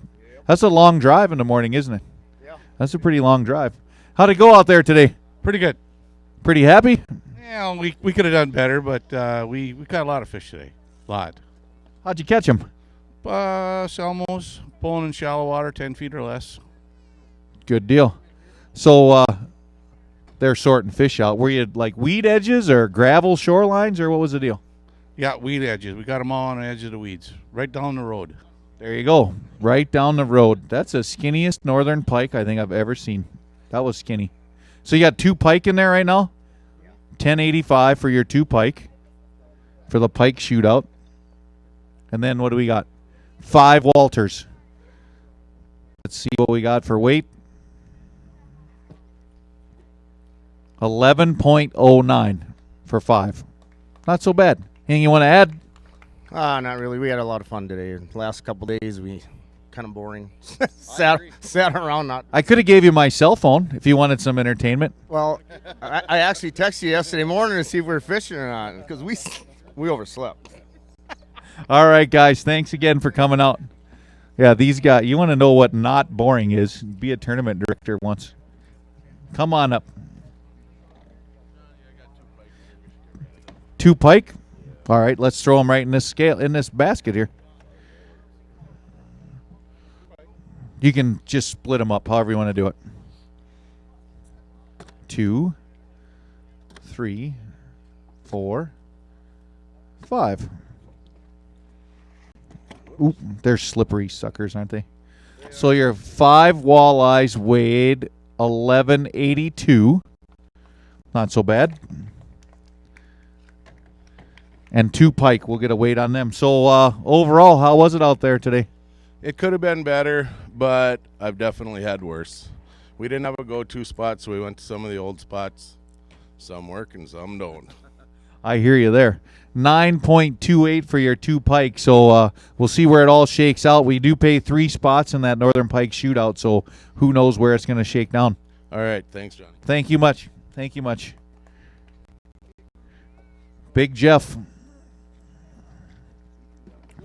That's a long drive in the morning, isn't it? Yeah. That's a pretty long drive. How'd it go out there today? Pretty good. Pretty happy? Yeah, we could have done better, but we caught a lot of fish today. A lot. How'd you catch them? Salmos, pulling in shallow water, 10 feet or less. Good deal. So they're sorting fish out. Were you like weed edges or gravel shorelines, or what was the deal? Yeah, weed edges. We got them all on the edge of the weeds, right down the road. There you go. Right down the road. That's the skinniest northern pike I think I've ever seen. That was skinny. So you got 2 pike in there right now? Yeah. 1085 for your 2 pike for the pike shootout. And then what do we got? 5 Walters. Let's see what we got for weight. 11.09 for 5. Not so bad. Anything you want to add? Not really. We had a lot of fun today. The last couple days, we kind of boring. sat around. I could have gave you my cell phone if you wanted some entertainment. Well, I actually texted you yesterday morning to see if we were fishing or not because we overslept. All right, guys. Thanks again for coming out. Yeah, these guys. You want to know what not boring is? Be a tournament director once. Come on up. 2 pike. All right, let's throw them right in this basket here. You can just split them up however you want to do it. 2, 3, 4, 5. Ooh, they're slippery suckers, aren't they? So your 5 walleyes weighed 1182. Not so bad. And 2 pike, we'll get a weight on them. So overall, how was it out there today? It could have been better, but I've definitely had worse. We didn't have a go-to spot, so we went to some of the old spots. Some work and some don't. I hear you there. 9.28 for your 2 pike. So we'll see where it all shakes out. We do pay 3 spots in that Northern Pike shootout, so who knows where it's going to shake down. All right. Thanks, Johnny. Thank you much. Thank you much. Big Jeff.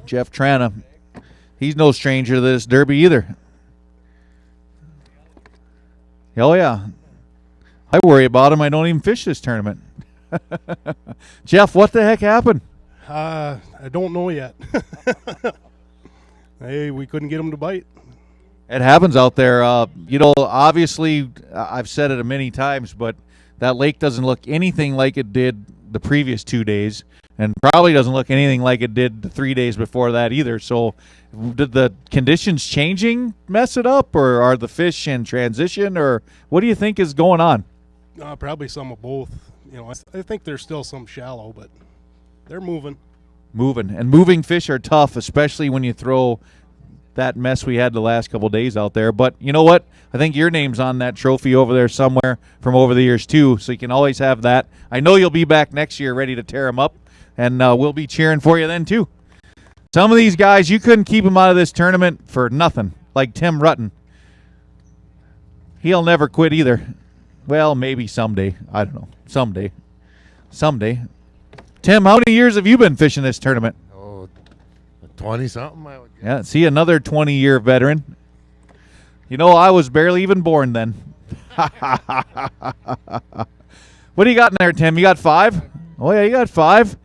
Jeff Trana. He's no stranger to this derby either. Oh, yeah. I worry about him. I don't even fish this tournament. Jeff, what the heck happened? I don't know yet. Hey, we couldn't get him to bite. It happens out there. Obviously, I've said it many times, but that lake doesn't look anything like it did the previous 2 days, and probably doesn't look anything like it did the 3 days before that either. So did the conditions changing mess it up, or are the fish in transition, or what do you think is going on? Probably some of both. I think there's still some shallow, but they're moving. And moving fish are tough, especially when you throw that mess we had the last couple days out there. But you know what? I think your name's on that trophy over there somewhere from over the years too, so you can always have that. I know you'll be back next year ready to tear them up, and we'll be cheering for you then too. Some of these guys, you couldn't keep them out of this tournament for nothing, like Tim Rutten. He'll never quit either. Well, maybe someday. I don't know. Someday. Tim, how many years have you been fishing this tournament? 20-something. Yeah, see, another 20-year veteran. I was barely even born then. What do you got in there, Tim? You got 5? Oh, yeah, you got 5.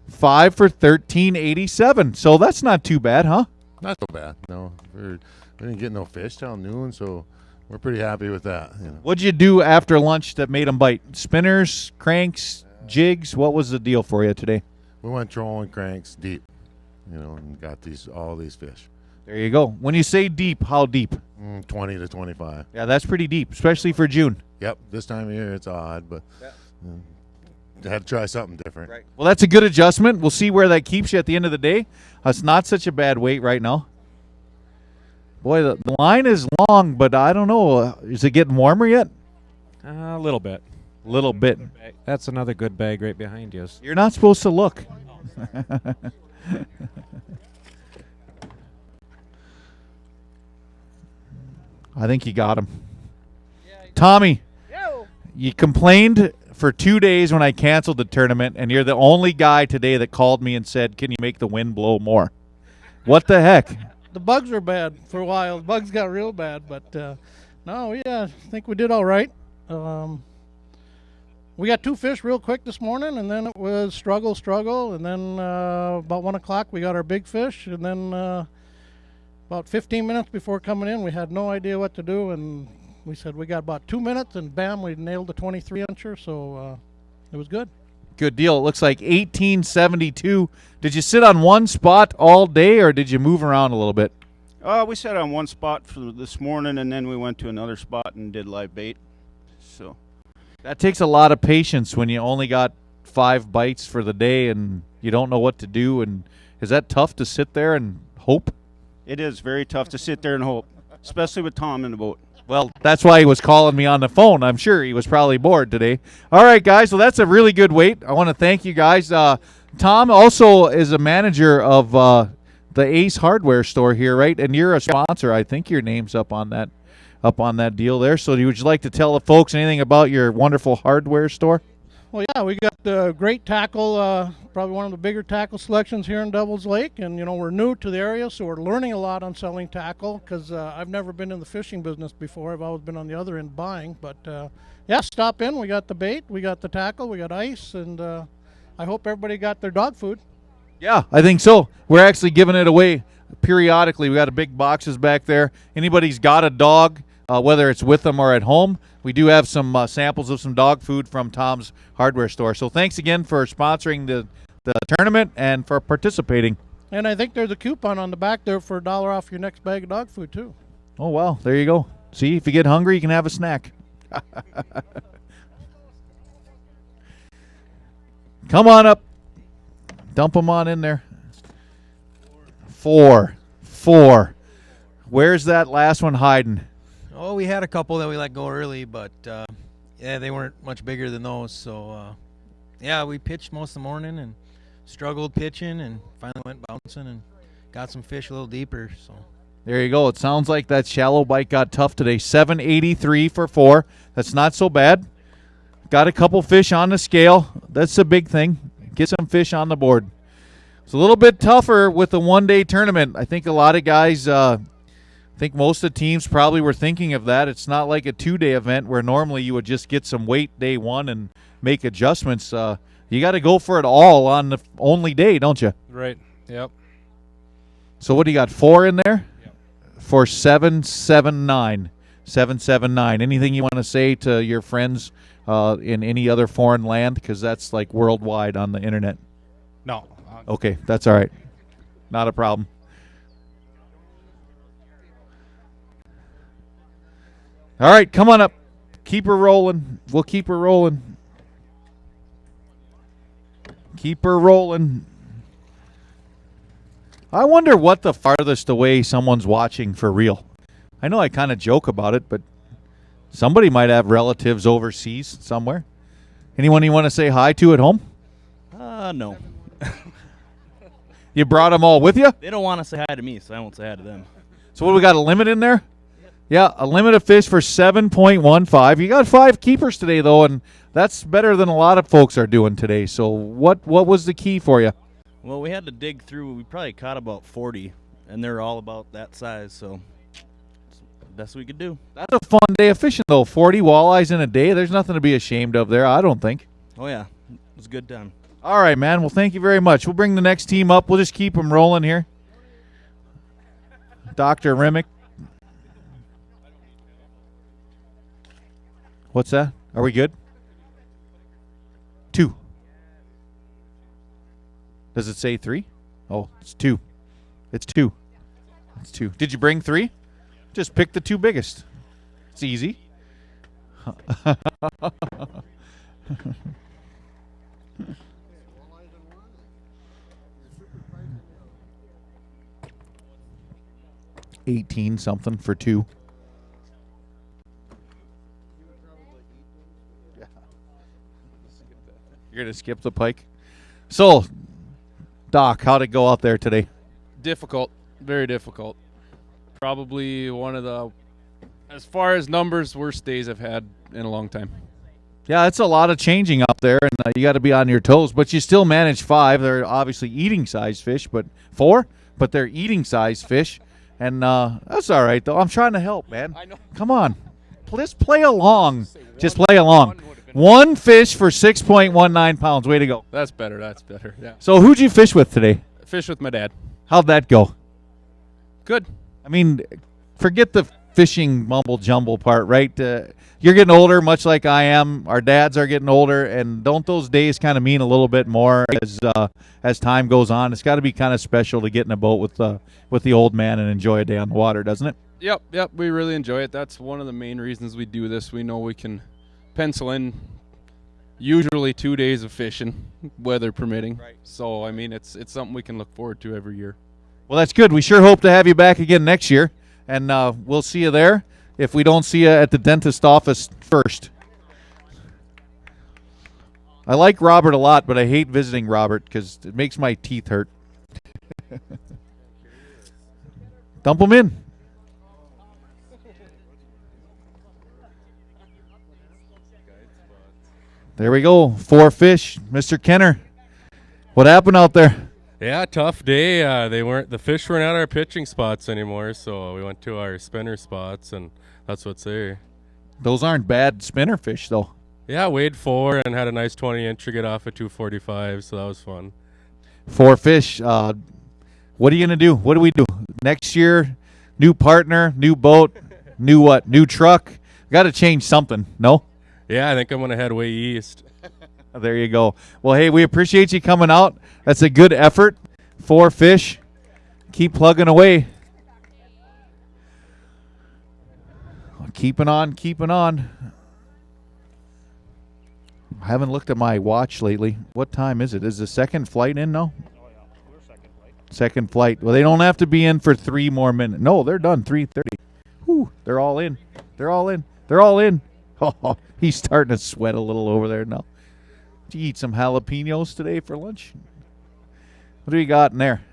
5 for 13.87. So that's not too bad, huh? Not so bad. No, we didn't get no fish till noon, so we're pretty happy with that. What'd you do after lunch that made them bite? Spinners, cranks, jigs? What was the deal for you today? We went trolling cranks deep, and got all these fish. There you go. When you say deep, how deep? 20 to 25. Yeah, that's pretty deep, especially for June. Yep, this time of year it's odd, but I had to try something different. Right. Well, that's a good adjustment. We'll see where that keeps you at the end of the day. It's not such a bad weight right now. Boy, the line is long, but I don't know. Is it getting warmer yet? A little bit. Little bit. That's another good bag right behind you. You're not supposed to look. I think you got him. Tommy, you complained for 2 days when I canceled the tournament, and you're the only guy today that called me and said, can you make the wind blow more? What the heck? The bugs were bad for a while. The bugs got real bad, but no, I think we did all right. We got 2 fish real quick this morning, and then it was struggle, and then about 1 o'clock we got our big fish, and then about 15 minutes before coming in, we had no idea what to do, and we said we got about 2 minutes, and bam, we nailed the 23-incher, so it was good. Good deal. It looks like 1872. Did you sit on one spot all day, or did you move around a little bit? We sat on one spot for this morning, and then we went to another spot and did live bait. So that takes a lot of patience when you only got 5 bites for the day and you don't know what to do. And is that tough to sit there and hope? It is very tough to sit there and hope, especially with Tom in the boat. Well, that's why he was calling me on the phone. I'm sure he was probably bored today. All right, guys. Well, that's a really good weight. I want to thank you guys. Tom also is a manager of the Ace Hardware store here, right? And you're a sponsor. I think your name's up on that deal there. So would you like to tell the folks anything about your wonderful hardware store? Well, yeah, we got the great tackle, probably one of the bigger tackle selections here in Devils Lake, and we're new to the area, so we're learning a lot on selling tackle because I've never been in the fishing business before. I've always been on the other end buying, but yeah, stop in. We got the bait, we got the tackle, we got ice, and I hope everybody got their dog food. Yeah, I think so. We're actually giving it away periodically. We got a big boxes back there. Anybody's got a dog, whether it's with them or at home, we do have some samples of some dog food from Tom's Hardware Store. So thanks again for sponsoring the tournament and for participating. And I think there's a coupon on the back there for $1 off your next bag of dog food, too. Oh, well, there you go. See, if you get hungry, you can have a snack. Come on up. Dump them on in there. 4. Where's that last one hiding? Oh, we had a couple that we let go early, but yeah, they weren't much bigger than those. So yeah, we pitched most of the morning and struggled pitching, and finally went bouncing and got some fish a little deeper. So There you go. It sounds like that shallow bite got tough today. 783 for 4. That's not so bad. Got a couple fish on the scale. That's a big thing. Get some fish on the board. It's a little bit tougher with the one-day tournament. I think a lot of guys, I think most of the teams probably were thinking of that. It's not like a 2-day event where normally you would just get some weight day 1 and make adjustments. You got to go for it all on the only day, don't you? Right. Yep. So what do you got, 4 in there? Yep. For 779. 779. Anything you want to say to your friends in any other foreign land? Because that's like worldwide on the internet. No. Okay, that's all right. Not a problem. All right, come on up. Keep her rolling. We'll keep her rolling. Keep her rolling. I wonder what the farthest away someone's watching for real. I know I kind of joke about it, but somebody might have relatives overseas somewhere. Anyone you want to say hi to at home? No. You brought them all with you? They don't want to say hi to me, so I won't say hi to them. So what, we got a limit in there? Yeah, a limit of fish for 7.15. You got 5 keepers today, though, and that's better than a lot of folks are doing today. So what was the key for you? Well, we had to dig through. We probably caught about 40, and they're all about that size, so it's the best we could do. That's a fun day of fishing, though. 40 walleyes in a day. There's nothing to be ashamed of there, I don't think. Oh, yeah. It was a good time. All right, man. Well, thank you very much. We'll bring the next team up. We'll just keep them rolling here. Dr. Remick. What's that? Are we good? 2. Does it say 3? Oh, it's 2. It's 2. It's 2. Did you bring 3? Just pick the 2 biggest. It's easy. 18 something for 2. You're going to skip the pike? So, Doc, how'd it go out there today? Difficult. Very difficult. Probably one of the, as far as numbers, worst days I've had in a long time. Yeah, it's a lot of changing up there, and you got to be on your toes. But you still manage 5. They're obviously eating-sized fish, but 4? But they're eating-sized fish. And that's all right, though. I'm trying to help, man. I know. Come on. Just play along. Just play along. 1 fish for 6.19 pounds. Way to go. That's better. That's better. Yeah. So who'd you fish with today? Fish with my dad. How'd that go? Good. I mean, forget the fishing mumble-jumble part, right? You're getting older, much like I am. Our dads are getting older, and don't those days kind of mean a little bit more as time goes on? It's got to be kind of special to get in a boat with the old man and enjoy a day on the water, doesn't it? Yep. We really enjoy it. That's one of the main reasons we do this. We know we can pencil in usually 2 days of fishing, weather permitting. Right. So, I mean, it's something we can look forward to every year. Well, that's good. We sure hope to have you back again next year, and we'll see you there if we don't see you at the dentist office first. I like Robert a lot, but I hate visiting Robert because it makes my teeth hurt. Dump them in. There we go. 4 fish. Mr. Kenner, what happened out there? Yeah, tough day. The fish weren't at our pitching spots anymore, so we went to our spinner spots, and that's what's there. Those aren't bad spinner fish, though. Yeah, weighed 4 and had a nice 20-incher get off at 245, so that was fun. 4 fish. What are you going to do? What do we do? Next year, new partner, new boat, new what? New truck? Got to change something, no? Yeah, I think I'm going to head way east. There you go. Well, hey, we appreciate you coming out. That's a good effort. 4 fish. Keep plugging away. Keeping on, keeping on. I haven't looked at my watch lately. What time is it? Is the second flight in now? Second flight. Well, they don't have to be in for 3 more minutes. No, they're done. 3:30. Whew, they're all in. They're all in. They're all in. Oh, he's starting to sweat a little over there now. Did you eat some jalapenos today for lunch? What do you got in there?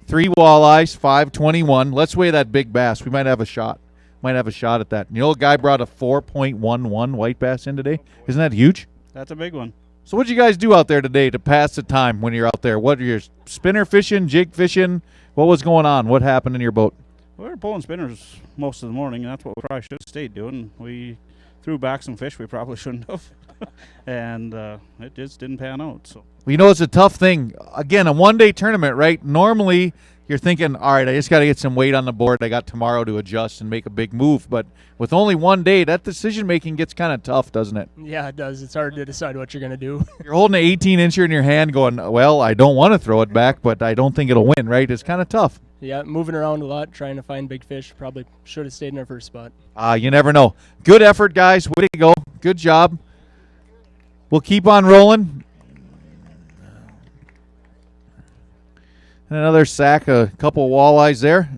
3 walleyes, 521. Let's weigh that big bass. We might have a shot. Might have a shot at that. You know, a guy brought a 4.11 white bass in today. Isn't that huge? That's a big one. So what'd you guys do out there today to pass the time when you're out there? What are your spinner fishing, jig fishing? What was going on? What happened in your boat? We were pulling spinners most of the morning, and that's what we probably should have stayed doing. We threw back some fish we probably shouldn't have, and it just didn't pan out. So. Well, you know, it's a tough thing. Again, a one-day tournament, right? Normally, you're thinking, all right, I just got to get some weight on the board. I got tomorrow to adjust and make a big move. But with only one day, that decision-making gets kind of tough, doesn't it? Yeah, it does. It's hard to decide what you're going to do. You're holding an 18-incher in your hand going, well, I don't want to throw it back, but I don't think it'll win, right? It's kind of tough. Yeah, moving around a lot, trying to find big fish. Probably should have stayed in our first spot. You never know. Good effort, guys. Way to go. Good job. We'll keep on rolling. And another sack, a couple of walleyes there.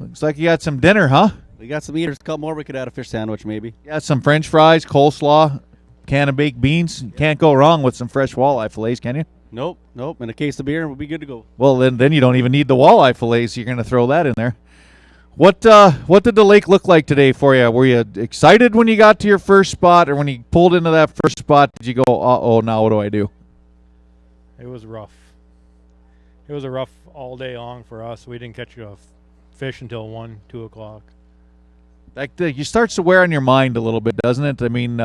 Looks like you got some dinner, huh? We got some eaters. A couple more. We could add a fish sandwich, maybe. Got some French fries, coleslaw, can of baked beans. Can't go wrong with some fresh walleye fillets, can you? Nope. And a case of beer, and we'll be good to go. Well, then you don't even need the walleye fillets. You're going to throw that in there. What did the lake look like today for you? Were you excited when you got to your first spot, or when you pulled into that first spot, did you go, uh-oh, now what do I do? It was rough. It was a rough all day long for us. We didn't catch a fish until 1, 2 o'clock. Like you starts to wear on your mind a little bit, doesn't it? I mean,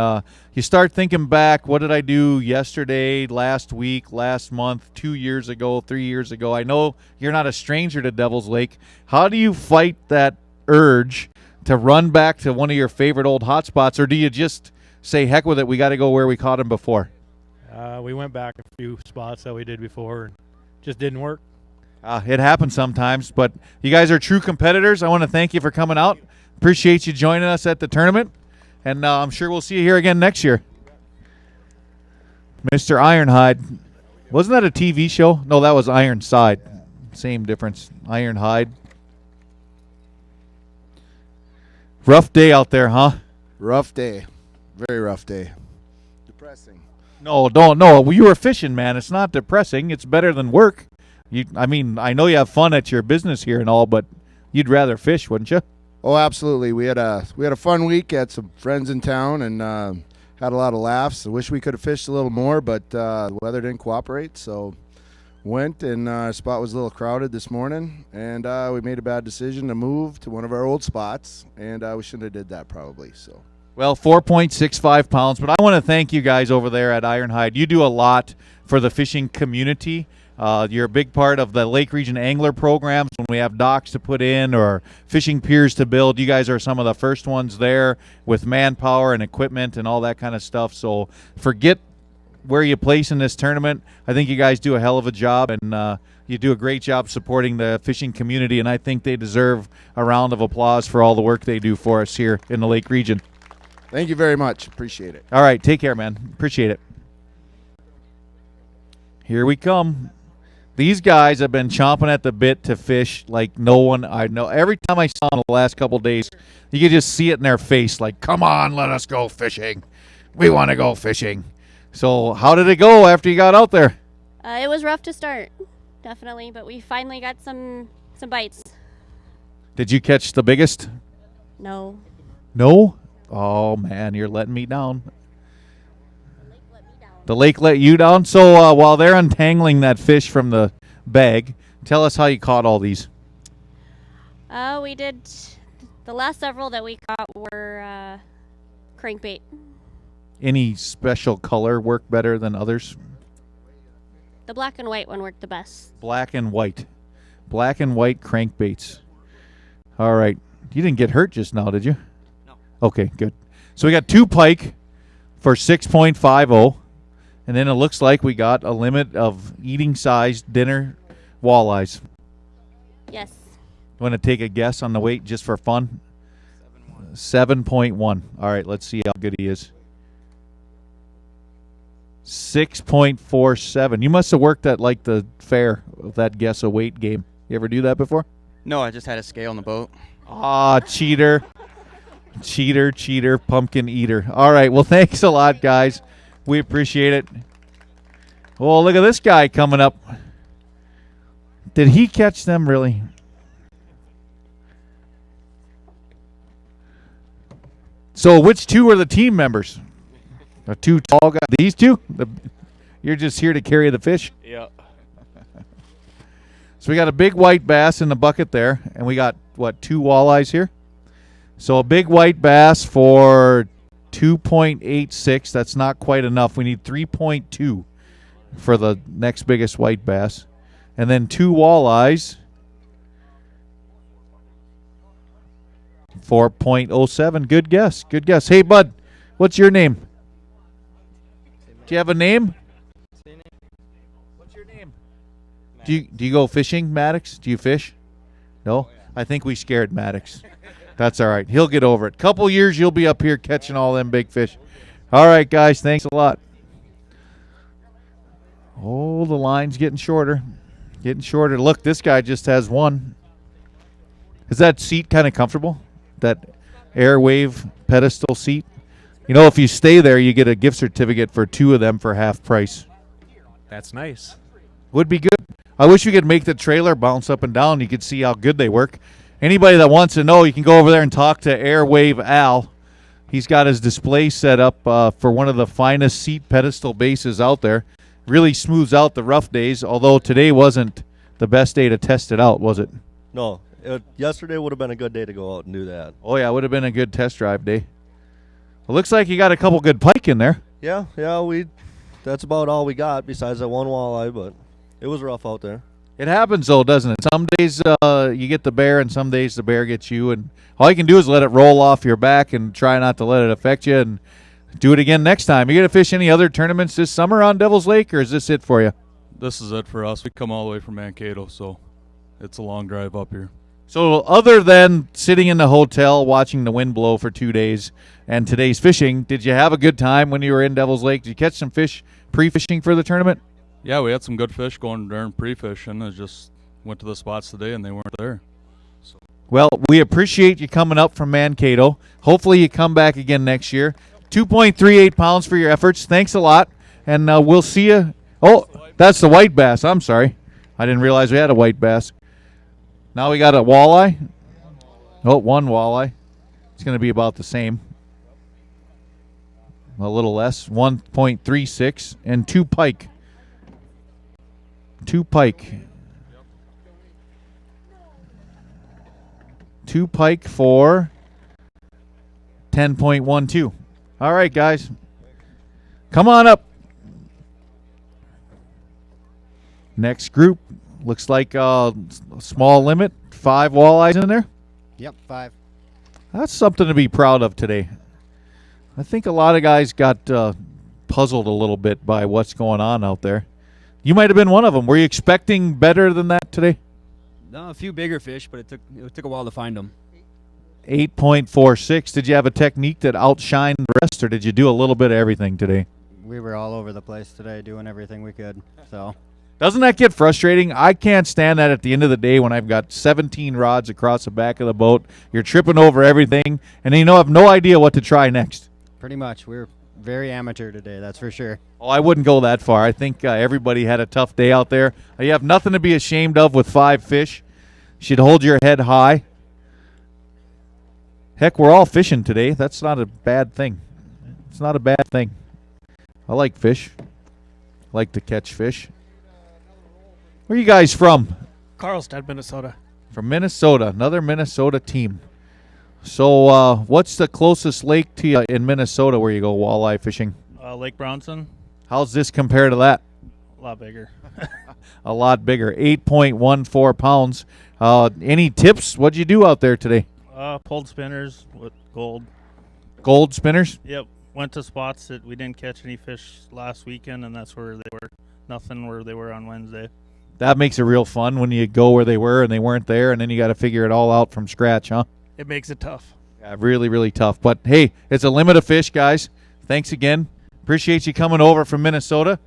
you start thinking back, what did I do yesterday, last week, last month, 2 years ago, 3 years ago? I know you're not a stranger to Devil's Lake. How do you fight that urge to run back to one of your favorite old hot spots, or do you just say, heck with it, we got to go where we caught him before? We went back a few spots that we did before, and just didn't work. It happens sometimes, but you guys are true competitors. I want to thank you for coming out. Appreciate you joining us at the tournament, and I'm sure we'll see you here again next year. Mr. Ironhide. Wasn't that a TV show? No, that was Ironside. Same difference. Ironhide. Rough day out there, huh? Rough day. Very rough day. Depressing. No, don't. No, you were fishing, man. It's not depressing. It's better than work. I mean, I know you have fun at your business here and all, but you'd rather fish, wouldn't you? Oh, absolutely. We had a fun week. Had some friends in town and had a lot of laughs. I wish we could have fished a little more, but the weather didn't cooperate. So went, and our spot was a little crowded this morning, and we made a bad decision to move to one of our old spots, and we shouldn't have did that probably. So. Well, 4.65 pounds, but I want to thank you guys over there at Ironhide. You do a lot for the fishing community. You're a big part of the Lake Region Angler programs when we have docks to put in or fishing piers to build. You guys are some of the first ones there with manpower and equipment and all that kind of stuff. So forget where you place in this tournament. I think you guys do a hell of a job, and you do a great job supporting the fishing community, and I think they deserve a round of applause for all the work they do for us here in the Lake Region. Thank you very much. Appreciate it. All right. Take care, man. Appreciate it. Here we come. These guys have been chomping at the bit to fish like no one I know. Every time I saw them the last couple of days, you could just see it in their face, like, come on, let us go fishing. We want to go fishing. So how did it go after you got out there? It was rough to start, definitely, but we finally got some bites. Did you catch the biggest? No. No? Oh, man, you're letting me down. The lake let you down? So while they're untangling that fish from the bag, tell us how you caught all these. We did, the last several that we caught were crankbait. Any special color work better than others? The black and white one worked the best. Black and white. Black and white crankbaits. All right. You didn't get hurt just now, did you? No. Okay, good. So we got 2 pike for 6.50. And then it looks like we got a limit of eating-sized dinner walleyes. Yes. Want to take a guess on the weight just for fun? 7.1. All right, let's see how good he is. 6.47. You must have worked at like the fair with that guess a weight game. You ever do that before? No, I just had a scale on the boat. Ah, cheater. Cheater, pumpkin eater. All right, well, thanks a lot, guys. We appreciate it. Oh, look at this guy coming up. Did he catch them, really? So which 2 are the team members? The 2 tall guys. These 2? You're just here to carry the fish? Yeah. So we got a big white bass in the bucket there, and we got, 2 walleyes here? So a big white bass for 2.86. That's not quite enough. We need 3.2 for the next biggest white bass. And then 2 walleyes, 4.07. Good guess. Hey, bud, what's your name? Do you have a name? What's your name? Do you go fishing, Maddox? Do you fish? No? I think we scared Maddox. That's all right. He'll get over it. Couple years, you'll be up here catching all them big fish. All right, guys, thanks a lot. Oh, the line's getting shorter. Look, this guy just has 1. Is that seat kind of comfortable? That Airwave pedestal seat? You know, if you stay there, you get a gift certificate for 2 of them for half price. That's nice. Would be good. I wish we could make the trailer bounce up and down. You could see how good they work. Anybody that wants to know, you can go over there and talk to Airwave Al. He's got his display set up for one of the finest seat pedestal bases out there. Really smooths out the rough days, although today wasn't the best day to test it out, was it? No. Yesterday would have been a good day to go out and do that. Oh, yeah, it would have been a good test drive day. It looks like you got a couple good pike in there. Yeah, that's about all we got besides that 1 walleye, but it was rough out there. It happens, though, doesn't it? Some days you get the bear, and some days the bear gets you, and all you can do is let it roll off your back and try not to let it affect you, and do it again next time. You going to fish any other tournaments this summer on Devil's Lake, or is this it for you? This is it for us. We come all the way from Mankato, so it's a long drive up here. So other than sitting in the hotel watching the wind blow for 2 days and today's fishing, did you have a good time when you were in Devil's Lake? Did you catch some fish pre-fishing for the tournament? Yeah, we had some good fish going during pre-fishing. I just went to the spots today, and they weren't there. So. Well, we appreciate you coming up from Mankato. Hopefully you come back again next year. 2.38 pounds for your efforts. Thanks a lot, and we'll see you. Oh, that's the white bass. I'm sorry. I didn't realize we had a white bass. Now we got a walleye. Oh, 1 walleye. It's going to be about the same. A little less. 1.36 and 2 pike. 2 pike. 2 pike for 10.12. All right, guys. Come on up. Next group. Looks like a small limit. 5 walleyes in there. Yep, 5. That's something to be proud of today. I think a lot of guys got puzzled a little bit by what's going on out there. You might have been one of them. Were you expecting better than that today? No, a few bigger fish, but it took a while to find them. 8.46. Did you have a technique that outshined the rest, or did you do a little bit of everything today? We were all over the place today doing everything we could. So. Doesn't that get frustrating? I can't stand that at the end of the day when I've got 17 rods across the back of the boat. You're tripping over everything, and I have no idea what to try next. Pretty much. We were very amateur today, that's for sure. Oh, I wouldn't go that far. I think everybody had a tough day out there. You have nothing to be ashamed of with 5 fish. You should hold your head high. Heck, we're all fishing today. That's not a bad thing. It's not a bad thing. I like fish. I like to catch fish. Where are you guys from? Carlstadt, Minnesota. From Minnesota. Another Minnesota team. So, what's the closest lake to you in Minnesota where you go walleye fishing? Lake Bronson, How's this compare to that? a lot bigger. A lot bigger, 8.14 pounds. Any tips? What'd you do out there today? Pulled spinners with gold. Gold spinners? Yep. Went to spots that we didn't catch any fish last weekend, and that's where they were. Nothing where they were on Wednesday. That makes it real fun when you go where they were and they weren't there, and then you got to figure it all out from scratch, huh? It makes it tough. Yeah, really, really tough. But, hey, it's a limit of fish, guys. Thanks again. Appreciate you coming over from Minnesota.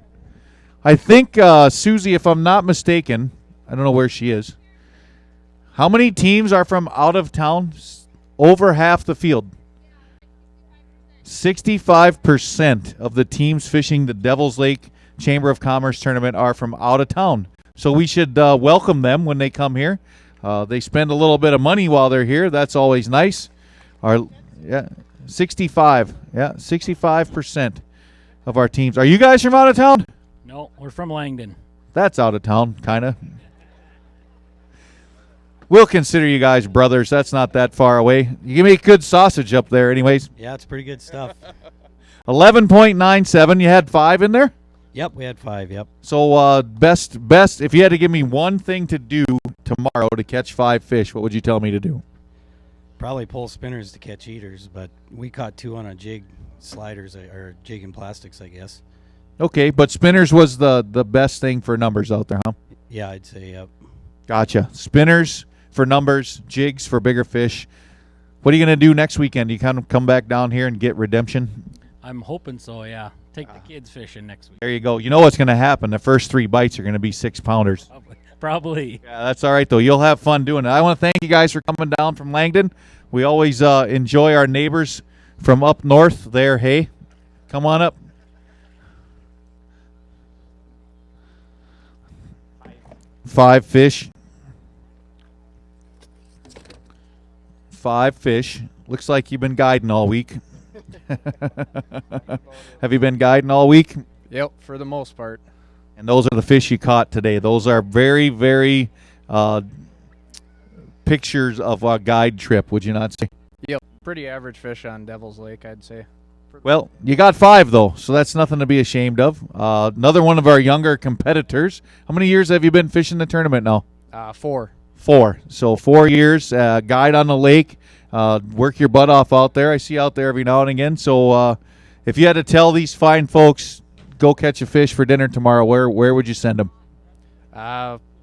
I think, Susie, if I'm not mistaken, I don't know where she is. How many teams are from out of town? Over half the field. 65% of the teams fishing the Devil's Lake Chamber of Commerce tournament are from out of town. So we should welcome them when they come here. They spend a little bit of money while they're here. That's always nice. 65% of our teams. Are you guys from out of town? No, we're from Langdon. That's out of town, kind of. We'll consider you guys brothers. That's not that far away. You make good sausage up there anyways. Yeah, it's pretty good stuff. 11.97. You had 5 in there? Yep, we had 5, yep. So best, if you had to give me one thing to do tomorrow to catch 5 fish, what would you tell me to do? Probably pull spinners to catch eaters, but we caught 2 on a jig sliders, or jig and plastics, I guess. Okay, but spinners was the best thing for numbers out there, huh? Yeah, I'd say, yep. Gotcha. Spinners for numbers, jigs for bigger fish. What are you going to do next weekend? You kind of come back down here and get redemption? I'm hoping so, yeah. Take the kids fishing next week. There you go. You know what's going to happen. The first 3 bites are going to be 6-pounders. Probably. Yeah, that's all right, though. You'll have fun doing it. I want to thank you guys for coming down from Langdon. We always enjoy our neighbors from up north there. Hey, come on up. Five fish. Looks like you've been guiding all week. Have you been guiding all week? Yep, for the most part. And those are the fish you caught today. Those are very, very pictures of a guide trip, would you not say? Yep, pretty average fish on Devil's Lake, I'd say. Well, you got 5, though, so that's nothing to be ashamed of. Another one of our younger competitors. How many years have you been fishing the tournament now? 4. 4. So 4 years, guide on the lake, work your butt off out there. I see you out there every now and again. So if you had to tell these fine folks, go catch a fish for dinner tomorrow, where would you send them?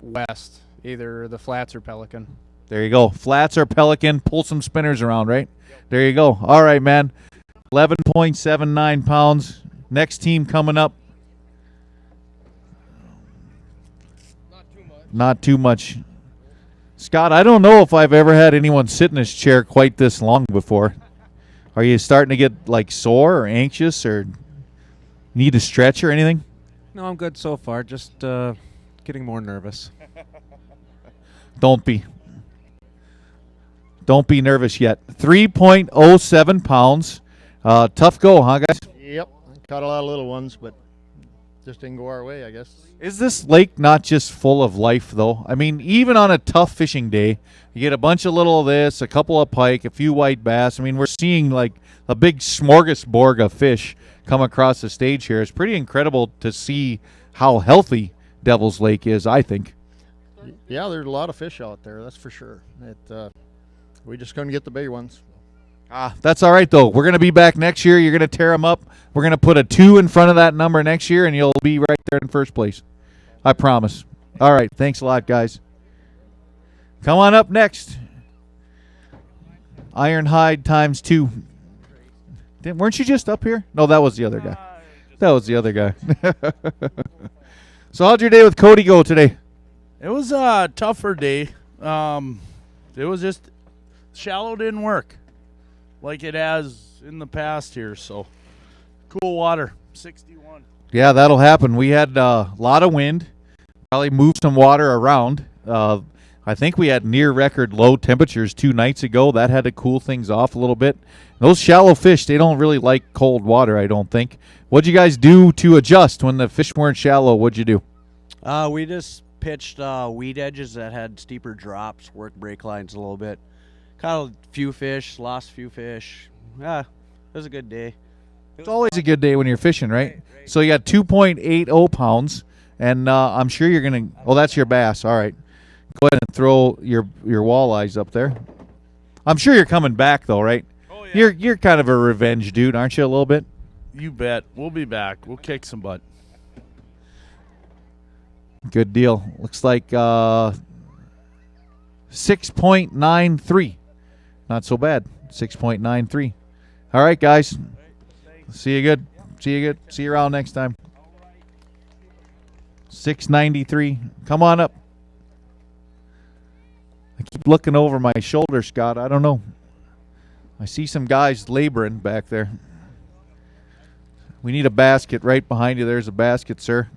West, either the Flats or Pelican. There you go. Flats or Pelican, pull some spinners around, right? There you go. All right, man. 11.79 pounds. Next team coming up. Not too much. Scott, I don't know if I've ever had anyone sit in this chair quite this long before. Are you starting to get like sore or anxious or need a stretch or anything? No, I'm good so far. Just getting more nervous. Don't be nervous yet. 3.07 pounds. Tough go, huh, guys? Yep. Caught a lot of little ones, but just didn't go our way, I guess. Is this lake not just full of life, though? I mean, even on a tough fishing day, you get a bunch of little of this, a couple of pike, a few white bass. I mean, we're seeing like a big smorgasbord of fish come across the stage here. It's pretty incredible to see how healthy Devil's Lake is, I think. Yeah, there's a lot of fish out there, that's for sure. We just couldn't get the bigger ones. That's all right, though. We're going to be back next year. You're going to tear them up. We're going to put a 2 in front of that number next year, and you'll be right there in first place. I promise. All right. Thanks a lot, guys. Come on up next. Ironhide times 2. Weren't you just up here? No, that was the other guy. That was the other guy. So how'd your day with Cody go today? It was a tougher day. It was just shallow didn't work like it has in the past here. So cool water, 61. Yeah, that'll happen. We had a lot of wind. Probably moved some water around. I think we had near record low temperatures 2 nights ago. That had to cool things off a little bit. Those shallow fish, they don't really like cold water, I don't think. What'd you guys do to adjust when the fish weren't shallow? What'd you do? We just pitched weed edges that had steeper drops, worked brake lines a little bit. Caught a few fish, lost a few fish. Yeah, it was a good day. It's always a good day when you're fishing, right? So you got 2.80 pounds, and I'm sure you're going to – oh, that's your bass. All right. Go ahead and throw your walleyes up there. I'm sure you're coming back, though, right? Oh, yeah. You're kind of a revenge dude, aren't you, a little bit? You bet. We'll be back. We'll kick some butt. Good deal. Looks like 6.93. Not so bad. 6.93. All right, guys. See you good. See you around next time. 693. Come on up. I keep looking over my shoulder, Scott. I don't know. I see some guys laboring back there. We need a basket right behind you. There's a basket, sir.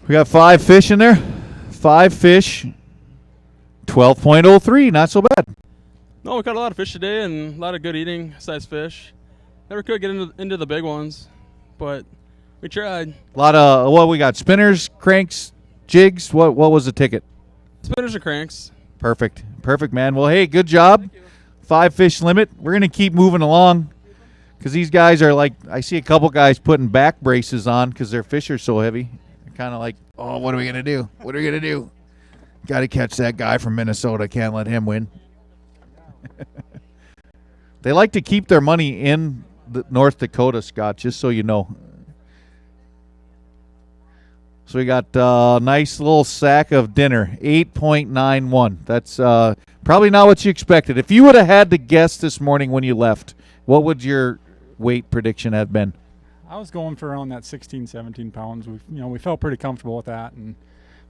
We got 5 fish in there. 5 fish. 12.03. Not so bad. No, we caught a lot of fish today and a lot of good eating size fish. Never could get into the big ones, but we tried. A lot of what we got? Spinners, cranks, jigs. What was the ticket? Spinners and cranks. Perfect, man. Well, hey, good job. 5 fish limit. We're gonna keep moving along because these guys are like. I see a couple guys putting back braces on because their fish are so heavy. Kind of like, oh, what are we going to do? What are we going to do? Got to catch that guy from Minnesota. Can't let him win. They like to keep their money in North Dakota, Scott, just so you know. So we got a nice little sack of dinner, 8.91. That's probably not what you expected. If you would have had to guess this morning when you left, what would your weight prediction have been? I was going for around that 16, 17 pounds. We felt pretty comfortable with that, and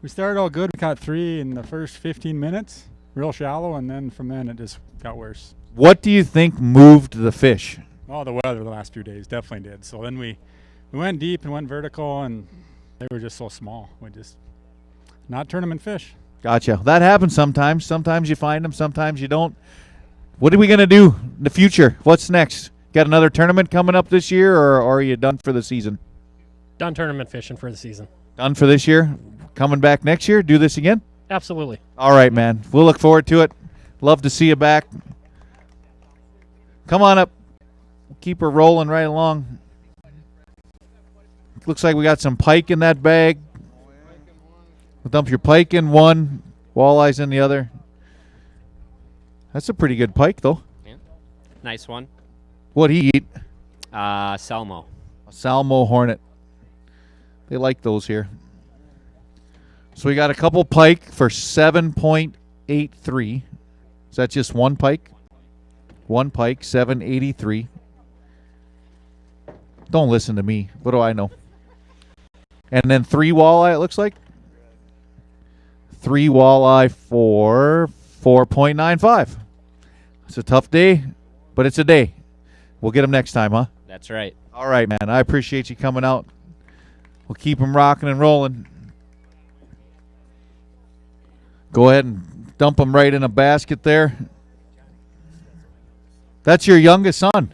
we started all good. We caught 3 in the first 15 minutes, real shallow, and then from then it just got worse. What do you think moved the fish? Oh, the weather the last few days definitely did. So then we went deep and went vertical, and they were just so small. We just not tournament fish. Gotcha. That happens sometimes. Sometimes you find them, sometimes you don't. What are we going to do in the future? What's next? Got another tournament coming up this year, or are you done for the season? Done tournament fishing for the season. Done for this year? Coming back next year? Do this again? Absolutely. All right, man. We'll look forward to it. Love to see you back. Come on up. Keep her rolling right along. Looks like we got some pike in that bag. We'll dump your pike in one, walleyes in the other. That's a pretty good pike, though. Yeah. Nice one. What'd he eat? Salmo. A Salmo Hornet. They like those here. So we got a couple pike for 7.83. Is that just one pike? One pike, 7.83. Don't listen to me. What do I know? And then 3 walleye, it looks like. 3 walleye for 4.95. It's a tough day, but it's a day. We'll get them next time, huh? That's right. All right, man. I appreciate you coming out. We'll keep them rocking and rolling. Go ahead and dump them right in a basket there. That's your youngest son.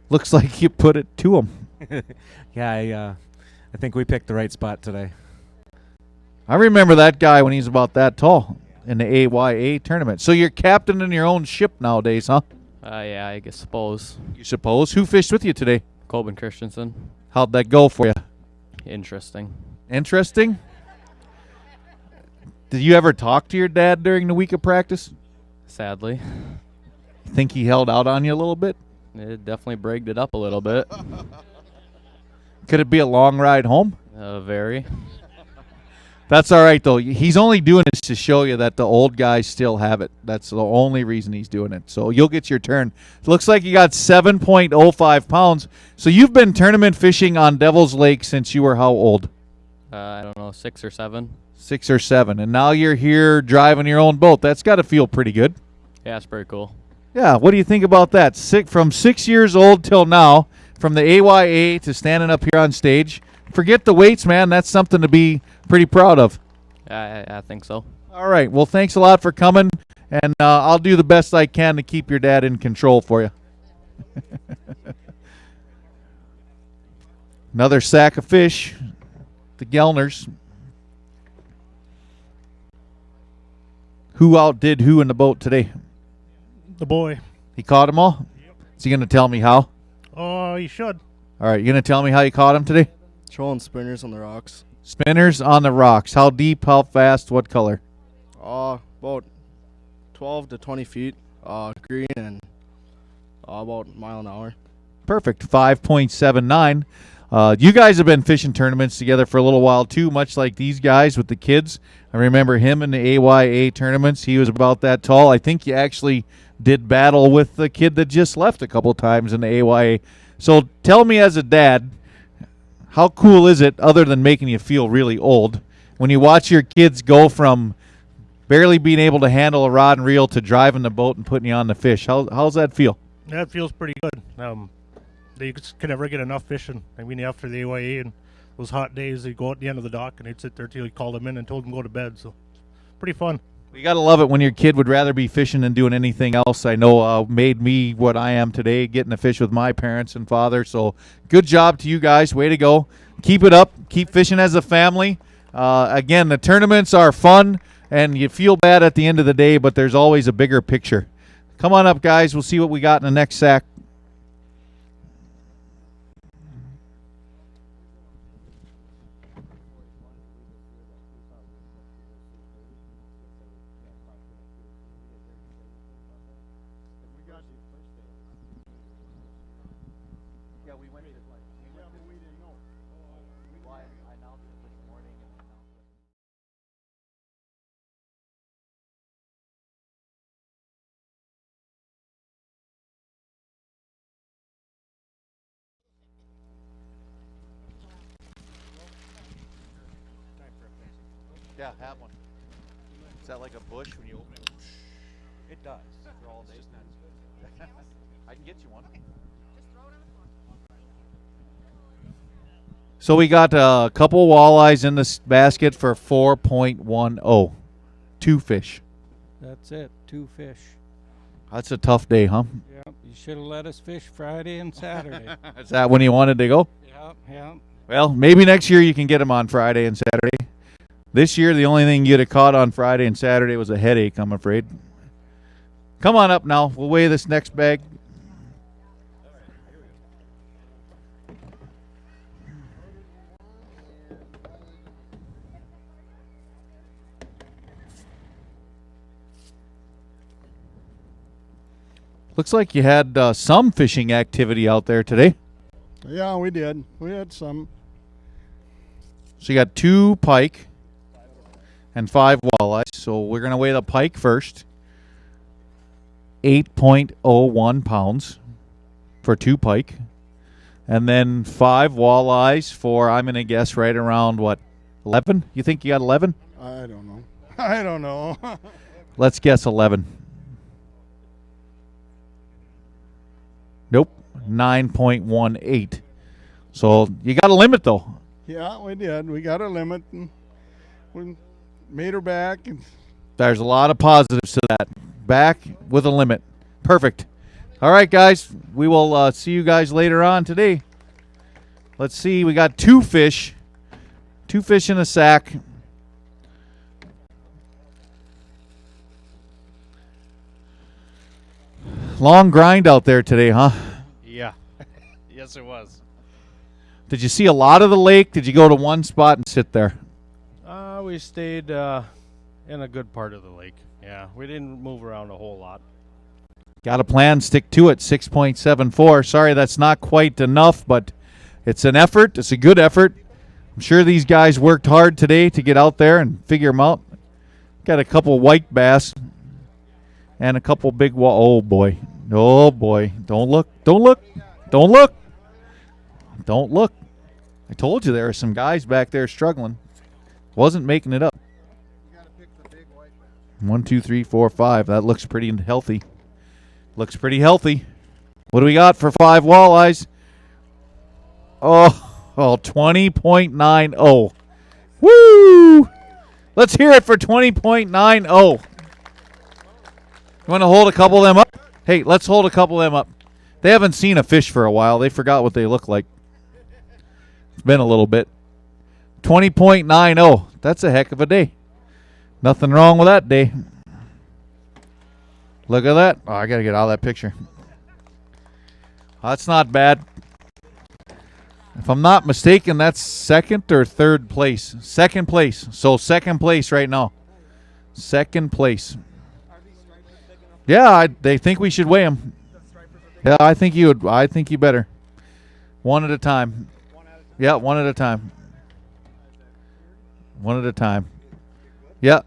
Looks like you put it to him. Yeah, I think we picked the right spot today. I remember that guy when he's about that tall in the AYA tournament. So you're captaining your own ship nowadays, huh? Yeah, I guess suppose. You suppose? Who fished with you today? Colbin Christensen. How'd that go for you? Interesting. Interesting? Did you ever talk to your dad during the week of practice? Sadly. Think he held out on you a little bit? It definitely bragged it up a little bit. Could it be a long ride home? Very. That's all right, though. He's only doing this to show you that the old guys still have it. That's the only reason he's doing it. So you'll get your turn. Looks like you got 7.05 pounds. So you've been tournament fishing on Devil's Lake since you were how old? I don't know, 6 or 7. 6 or 7. And now you're here driving your own boat. That's got to feel pretty good. Yeah, it's pretty cool. Yeah, what do you think about that? From 6 years old till now, from the AYA to standing up here on stage. Forget the weights, man. That's something to be pretty proud of. I think so. All right. Well, thanks a lot for coming, and I'll do the best I can to keep your dad in control for you. Another sack of fish. The Gellners. Who outdid who in the boat today? The boy. He caught them all? Yep. Is he going to tell me how? Oh, you should. All right. You going to tell me how you caught them today? Trolling spinners on the rocks. Spinners on the rocks. How deep, how fast, what color? About 12 to 20 feet. Green and about a mile an hour. Perfect. 5.79. You guys have been fishing tournaments together for a little while too, much like these guys with the kids. I remember him in the AYA tournaments. He was about that tall. I think you actually did battle with the kid that just left a couple times in the AYA. So tell me, as a dad, how cool is it, other than making you feel really old, when you watch your kids go from barely being able to handle a rod and reel to driving the boat and putting you on the fish? How's that feel? That feels pretty good. They just could never get enough fishing. I mean, after the AYA and those hot days, they'd go out at the end of the dock and they'd sit there till you called them in and told them to go to bed. So, pretty fun. You got to love it when your kid would rather be fishing than doing anything else. I know made me what I am today, getting to fish with my parents and father. So good job to you guys. Way to go. Keep it up. Keep fishing as a family. Again, the tournaments are fun, and you feel bad at the end of the day, but there's always a bigger picture. Come on up, guys. We'll see what we got in the next sack. Yeah, have one. Is that like a bush when you open it? It does. For all day. I can get you one. So we got a couple walleyes in this basket for 4.10. 2 fish. That's it. 2 fish. That's a tough day, huh? Yep. You should have let us fish Friday and Saturday. Is that when you wanted to go? Yep. Well, maybe next year you can get them on Friday and Saturday. This year, the only thing you'd have caught on Friday and Saturday was a headache, I'm afraid. Come on up now. We'll weigh this next bag. Looks like you had some fishing activity out there today. Yeah, we did. We had some. So you got 2 pike and 5 walleyes. So we're going to weigh the pike first. 8.01 pounds for 2 pike. And then 5 walleyes for, I'm going to guess, right around, what, 11? You think you got 11? I don't know. I don't know. Let's guess 11. Nope, 9.18. So you got a limit, though. Yeah, we did. We got a limit, and we made her back. And There's a lot of positives to that. Back with a limit. Perfect. All right, guys. We will see you guys later on today. Let's see. We got 2 fish. 2 fish in a sack. Long grind out there today, huh? Yeah. Yes, it was. Did you see a lot of the lake? Did you go to one spot and sit there? We stayed in a good part of the lake. Yeah, we didn't move around a whole lot. Got a plan, stick to it, 6.74. Sorry, that's not quite enough, but it's an effort. It's a good effort. I'm sure these guys worked hard today to get out there and figure them out. Got a couple white bass and a couple big oh boy. Oh boy. Don't look. Don't look. Don't look. Don't look. I told you there are some guys back there struggling. Wasn't making it up. 1, 2, 3, 4, 5. That looks pretty healthy. Looks pretty healthy. What do we got for 5 walleyes? Oh, 20.90. Woo! Let's hear it for 20.90. You want to hold a couple of them up? Hey, let's hold a couple of them up. They haven't seen a fish for a while. They forgot what they look like. It's been a little bit. 20.90. That's a heck of a day. Nothing wrong with that day. Look at that. Oh, I got to get out of that picture. That's not bad. If I'm not mistaken, that's second or third place. Second place. So second place right now. Second place. Yeah, they think we should weigh them. Yeah, I think you would. I think you better. One at a time. Yeah, one at a time. One at a time. Yeah.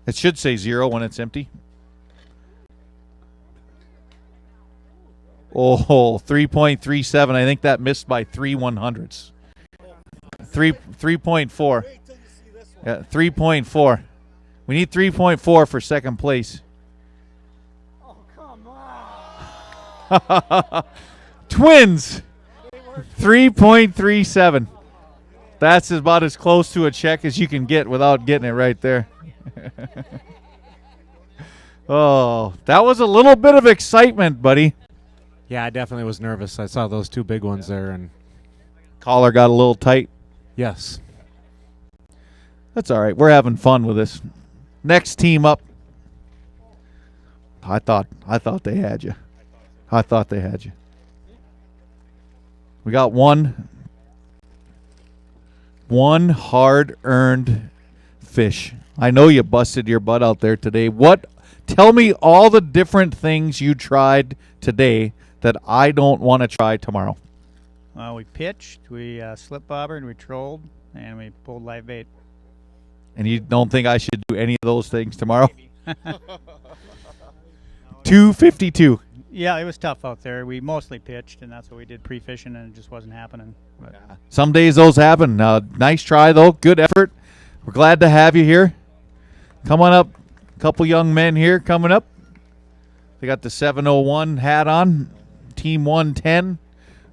It should say 0 when it's empty. Oh, 3.37. I think that missed by 3/100ths. 3.4. Yeah, 3.4. We need 3.4 for second place. Oh, come on. Twins. 3.37. That's about as close to a check as you can get without getting it right there. Oh, that was a little bit of excitement, buddy. Yeah, I definitely was nervous. I saw those two big ones there, and Collar got a little tight. Yes. That's all right. We're having fun with this. Next team up. I thought they had you. I thought they had you. We got one hard-earned fish. I know you busted your butt out there today. Tell me all the different things you tried today that I don't want to try tomorrow. We pitched, we slip bobbered, we trolled, and we pulled live bait. And you don't think I should do any of those things tomorrow? 252. Yeah, it was tough out there. We mostly pitched, and that's what we did pre-fishing, and it just wasn't happening. But Some days those happen. Nice try, though. Good effort. We're glad to have you here. Come on up. A couple young men here coming up. They got the 701 hat on. Team 110.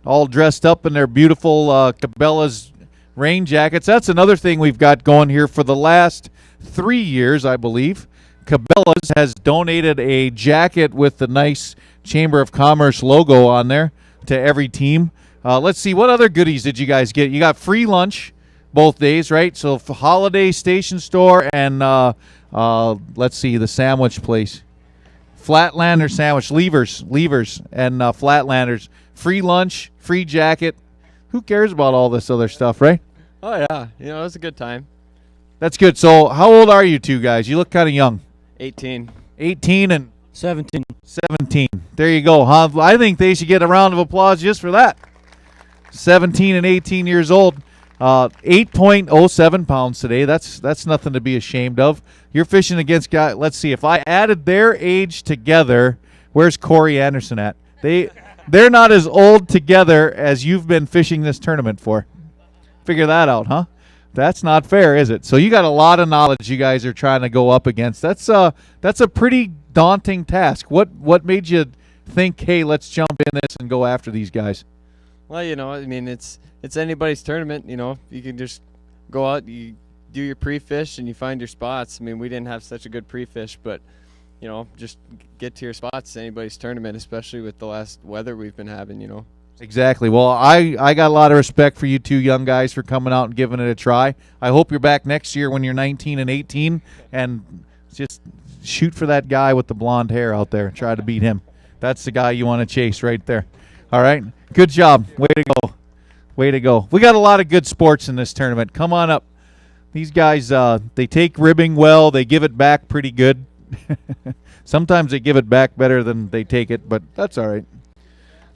All dressed up in their beautiful Cabela's rain jackets. That's another thing we've got going here for the last 3 years, I believe. Cabela's has donated a jacket with the nice Chamber of Commerce logo on there to every team. Let's see, what other goodies did you guys get? You got free lunch both days, right? So for Holiday Station Store and let's see, the sandwich place. Flatlander sandwich, Levers, and Flatlanders. Free lunch, free jacket. Who cares about all this other stuff, right? Oh, yeah. You know, it was a good time. That's good. So how old are you two guys? You look kind of young. 18. 18 and 17. 17. There you go. Huh? I think they should get a round of applause just for that. 17 and 18 years old. 8.07 pounds today. That's nothing to be ashamed of. You're fishing against guys. Let's see. If I added their age together, where's Corey Anderson at? They're not as old together as you've been fishing this tournament for. Figure that out, huh? That's not fair, is it? So you got a lot of knowledge you guys are trying to go up against. That's a pretty daunting task. What made you think, hey, let's jump in this and go after these guys? Well, you know, I mean, it's anybody's tournament. You know, you can just go out, you do your pre-fish, and you find your spots. I mean, we didn't have such a good pre-fish, but you know, just get to your spots. It's anybody's tournament, especially with the last weather we've been having. You know. Exactly. Well, I got a lot of respect for you two young guys for coming out and giving it a try. I hope you're back next year when you're 19 and 18 and just shoot for that guy with the blonde hair out there. Try to beat him. That's the guy you want to chase right there. All right. Good job. Way to go. Way to go. We got a lot of good sports in this tournament. Come on up. These guys, they take ribbing well. They give it back pretty good. Sometimes they give it back better than they take it, but that's all right.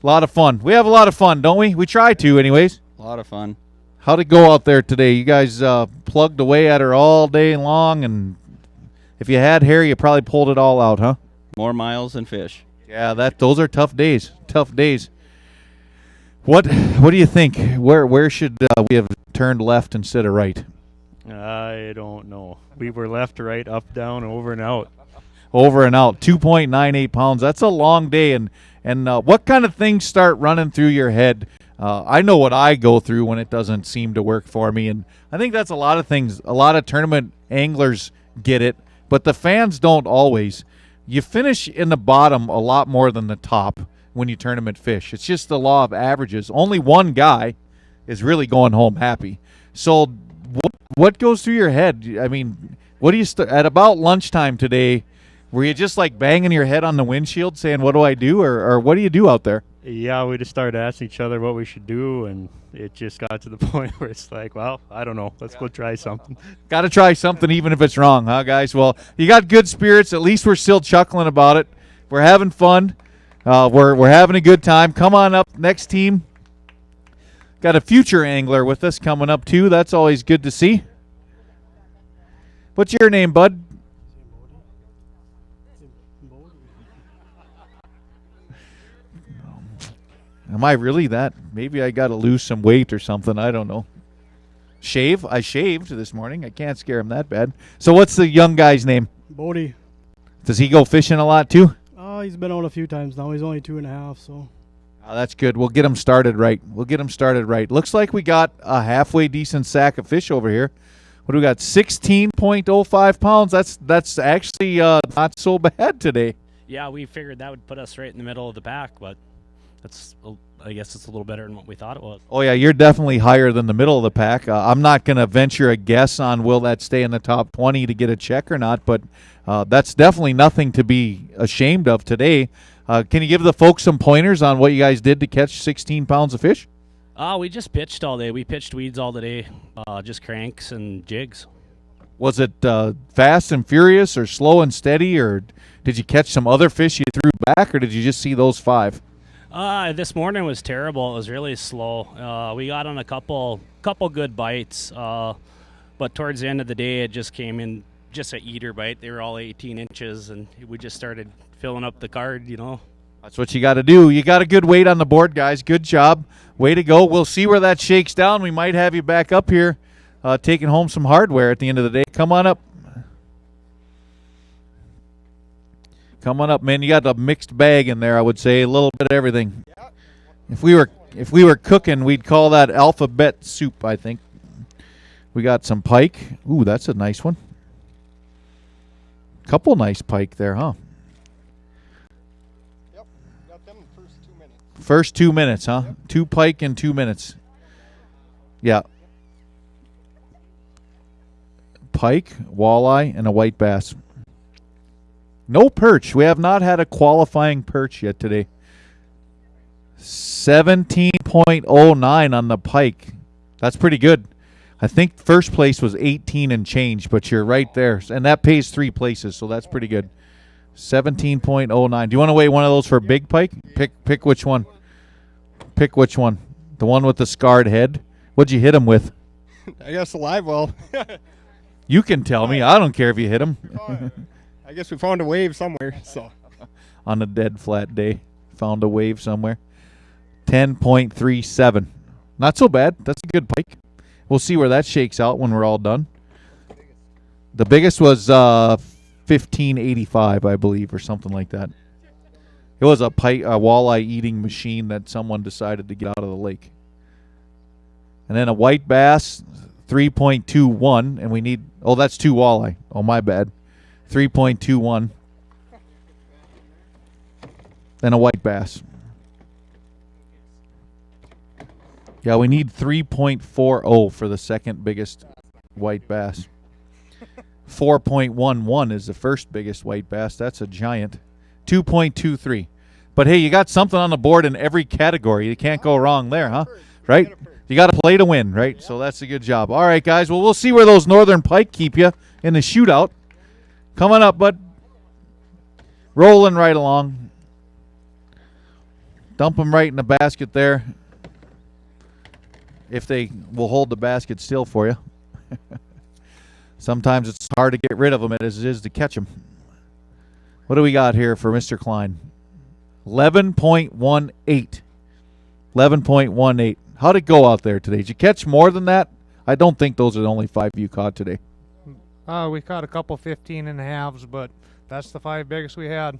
A lot of fun. We have a lot of fun, don't we? We try to, anyways. A lot of fun. How'd it go out there today? You guys plugged away at her all day long, and if you had hair, you probably pulled it all out, huh? More miles than fish. Yeah, those are tough days. Tough days. What do you think? Where should we have turned left instead of right? I don't know. We were left to right, up, down, over and out. Over and out. 2.98 pounds. That's a long day. And what kind of things start running through your head? I know what I go through when it doesn't seem to work for me. And I think that's a lot of things. A lot of tournament anglers get it, but the fans don't always. You finish in the bottom a lot more than the top when you tournament fish. It's just the law of averages. Only one guy is really going home happy. So what goes through your head? I mean, what do you at about lunchtime today? Were you just like banging your head on the windshield saying, what do I do? Or what do you do out there? Yeah, we just started asking each other what we should do, and it just got to the point where it's like, well, I don't know. Let's go try something. Got to try something even if it's wrong, huh, guys? Well, you got good spirits. At least we're still chuckling about it. We're having fun. We're having a good time. Come on up, next team. Got a future angler with us coming up, too. That's always good to see. What's your name, bud? Am I really that? Maybe I got to lose some weight or something. I don't know. Shave? I shaved this morning. I can't scare him that bad. So what's the young guy's name? Bodie. Does he go fishing a lot, too? He's been out a few times now. He's only 2.5, so. Oh, that's good. We'll get him started right. Looks like we got a halfway decent sack of fish over here. What do we got? 16.05 pounds. That's actually not so bad today. Yeah, we figured that would put us right in the middle of the pack, but I guess it's a little better than what we thought it was. Oh, yeah, you're definitely higher than the middle of the pack. I'm not going to venture a guess on will that stay in the top 20 to get a check or not, but that's definitely nothing to be ashamed of today. Can you give the folks some pointers on what you guys did to catch 16 pounds of fish? We just pitched all day. We pitched weeds all day, just cranks and jigs. Was it fast and furious or slow and steady, or did you catch some other fish you threw back, or did you just see those 5? This morning was terrible. It was really slow. We got on a couple good bites, but towards the end of the day, it just came in just an eater bite. They were all 18 inches, and we just started filling up the card, That's what you got to do. You got a good weight on the board, guys. Good job. Way to go. We'll see where that shakes down. We might have you back up here taking home some hardware at the end of the day. Come on up. Come on up, man. You got a mixed bag in there, I would say. A little bit of everything. If we were cooking, we'd call that alphabet soup, I think. We got some pike. Ooh, that's a nice one. Couple nice pike there, huh? Yep, got them the first 2 minutes. First 2 minutes, huh? Yep. 2 pike in 2 minutes. Yeah. Pike, walleye, and a white bass. No perch. We have not had a qualifying perch yet today. 17.09 on the pike. That's pretty good. I think first place was 18 and change, but you're right there. And that pays 3 places, so that's pretty good. 17.09. Do you want to weigh one of those for big pike? Pick which one. Pick which one. The one with the scarred head. What'd you hit him with? I guess a live well. You can tell me. I don't care if you hit him. I guess we found a wave somewhere. So on a dead flat day, found a wave somewhere. 10.37. Not so bad. That's a good pike. We'll see where that shakes out when we're all done. The biggest was 1585, I believe, or something like that. It was a walleye eating machine that someone decided to get out of the lake. And then a white bass, 3.21, and we need, oh, that's 2 walleye. Oh, my bad. 3.21. Then a white bass. Yeah, we need 3.40 for the second biggest white bass. 4.11 is the first biggest white bass. That's a giant. 2.23. But, hey, you got something on the board in every category. You can't go wrong there, huh? Right? You got to play to win, right? So that's a good job. All right, guys. Well, we'll see where those northern pike keep you in the shootout. Come on up, bud. Rolling right along. Dump them right in the basket there. If they will hold the basket still for you. Sometimes it's hard to get rid of them as it is to catch them. What do we got here for Mr. Klein? 11.18. 11.18. How'd it go out there today? Did you catch more than that? I don't think those are the only 5 you caught today. We caught a couple 15 and a halves, but that's the 5 biggest we had.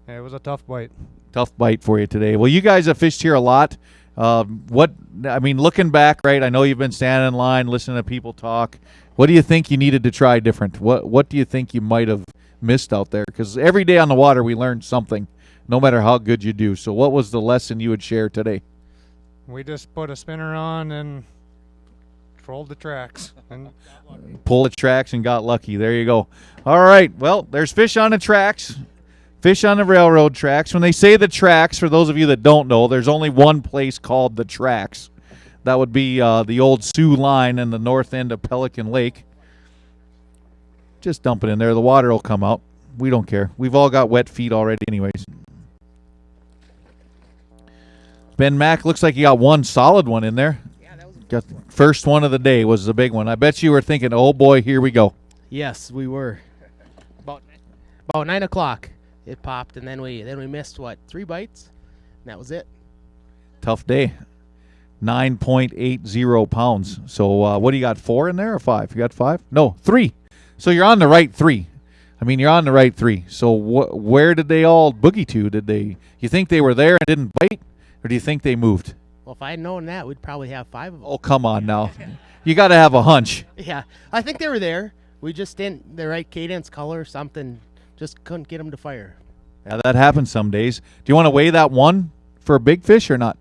It was a tough bite. Tough bite for you today. Well, you guys have fished here a lot, Looking back, right, I know you've been standing in line, listening to people talk. What do you think you needed to try different? What do you think you might have missed out there? Because every day on the water we learn something, no matter how good you do. So what was the lesson you would share today? We just put a spinner on and trolled the tracks. And Pull the tracks and got lucky. There you go. All right. Well, there's fish on the tracks, fish on the railroad tracks. When they say the tracks, for those of you that don't know, there's only one place called the tracks. That would be the old Sioux line in the north end of Pelican Lake. Just dump it in there. The water will come out. We don't care. We've all got wet feet already anyways. Ben Mack looks like he got one solid one in there. Got the first one of the day was the big one. I bet you were thinking, oh boy, here we go. Yes, we were. About 9 o'clock, it popped, and then we missed 3 bites, and that was it. Tough day. 9.80 pounds. So what do you got, 4 in there or 5? You got 5? No, 3. So you're on the right 3. You're on the right 3. So where did they all boogie to? You think they were there and didn't bite, or do you think they moved? Well, if I had known that, we'd probably have 5 of them. Oh, come on now. You got to have a hunch. Yeah, I think they were there. We just didn't, the right cadence, color, something, just couldn't get them to fire. Yeah, that happens some days. Do you want to weigh that one for a big fish or not?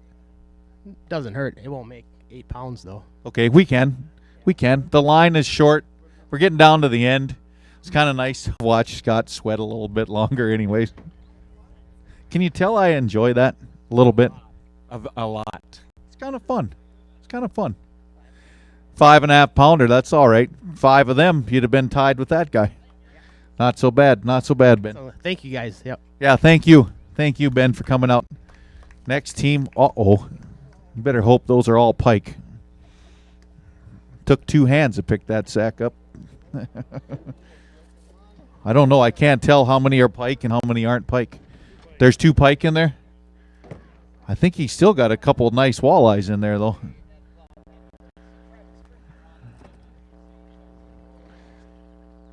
Doesn't hurt. It won't make 8 pounds, though. Okay, we can. The line is short. We're getting down to the end. It's kind of nice to watch Scott sweat a little bit longer anyways. Can you tell I enjoy that a little bit? A lot. It's kind of fun. 5.5 pounder, that's all right. 5 of them, you'd have been tied with that guy. Not so bad, Ben. So, thank you, guys. Yep. Yeah, thank you. Thank you, Ben, for coming out. Next team, you better hope those are all pike. Took 2 hands to pick that sack up. I don't know. I can't tell how many are pike and how many aren't pike. There's 2 pike in there. I think he's still got a couple nice walleyes in there, though.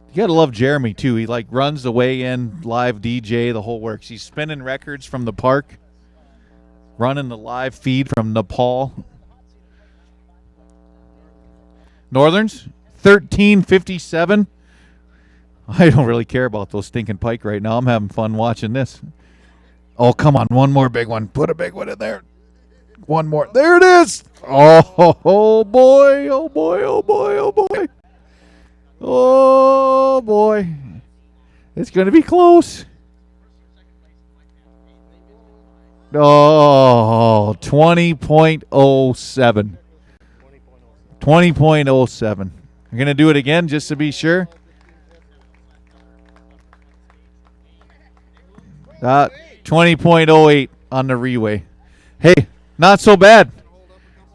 You got to love Jeremy, too. He, runs the weigh-in, live DJ, the whole works. He's spinning records from the park, running the live feed from Nepal. Northerns, 13.57. I don't really care about those stinking pike right now. I'm having fun watching this. Oh, come on. One more big one. Put a big one in there. One more. There it is. Oh boy. Oh, boy. Oh, boy. Oh, boy. Oh, boy. It's going to be close. Oh, 20.07. 20.07. You're going to do it again just to be sure? 20.08 on the relay. Hey, not so bad.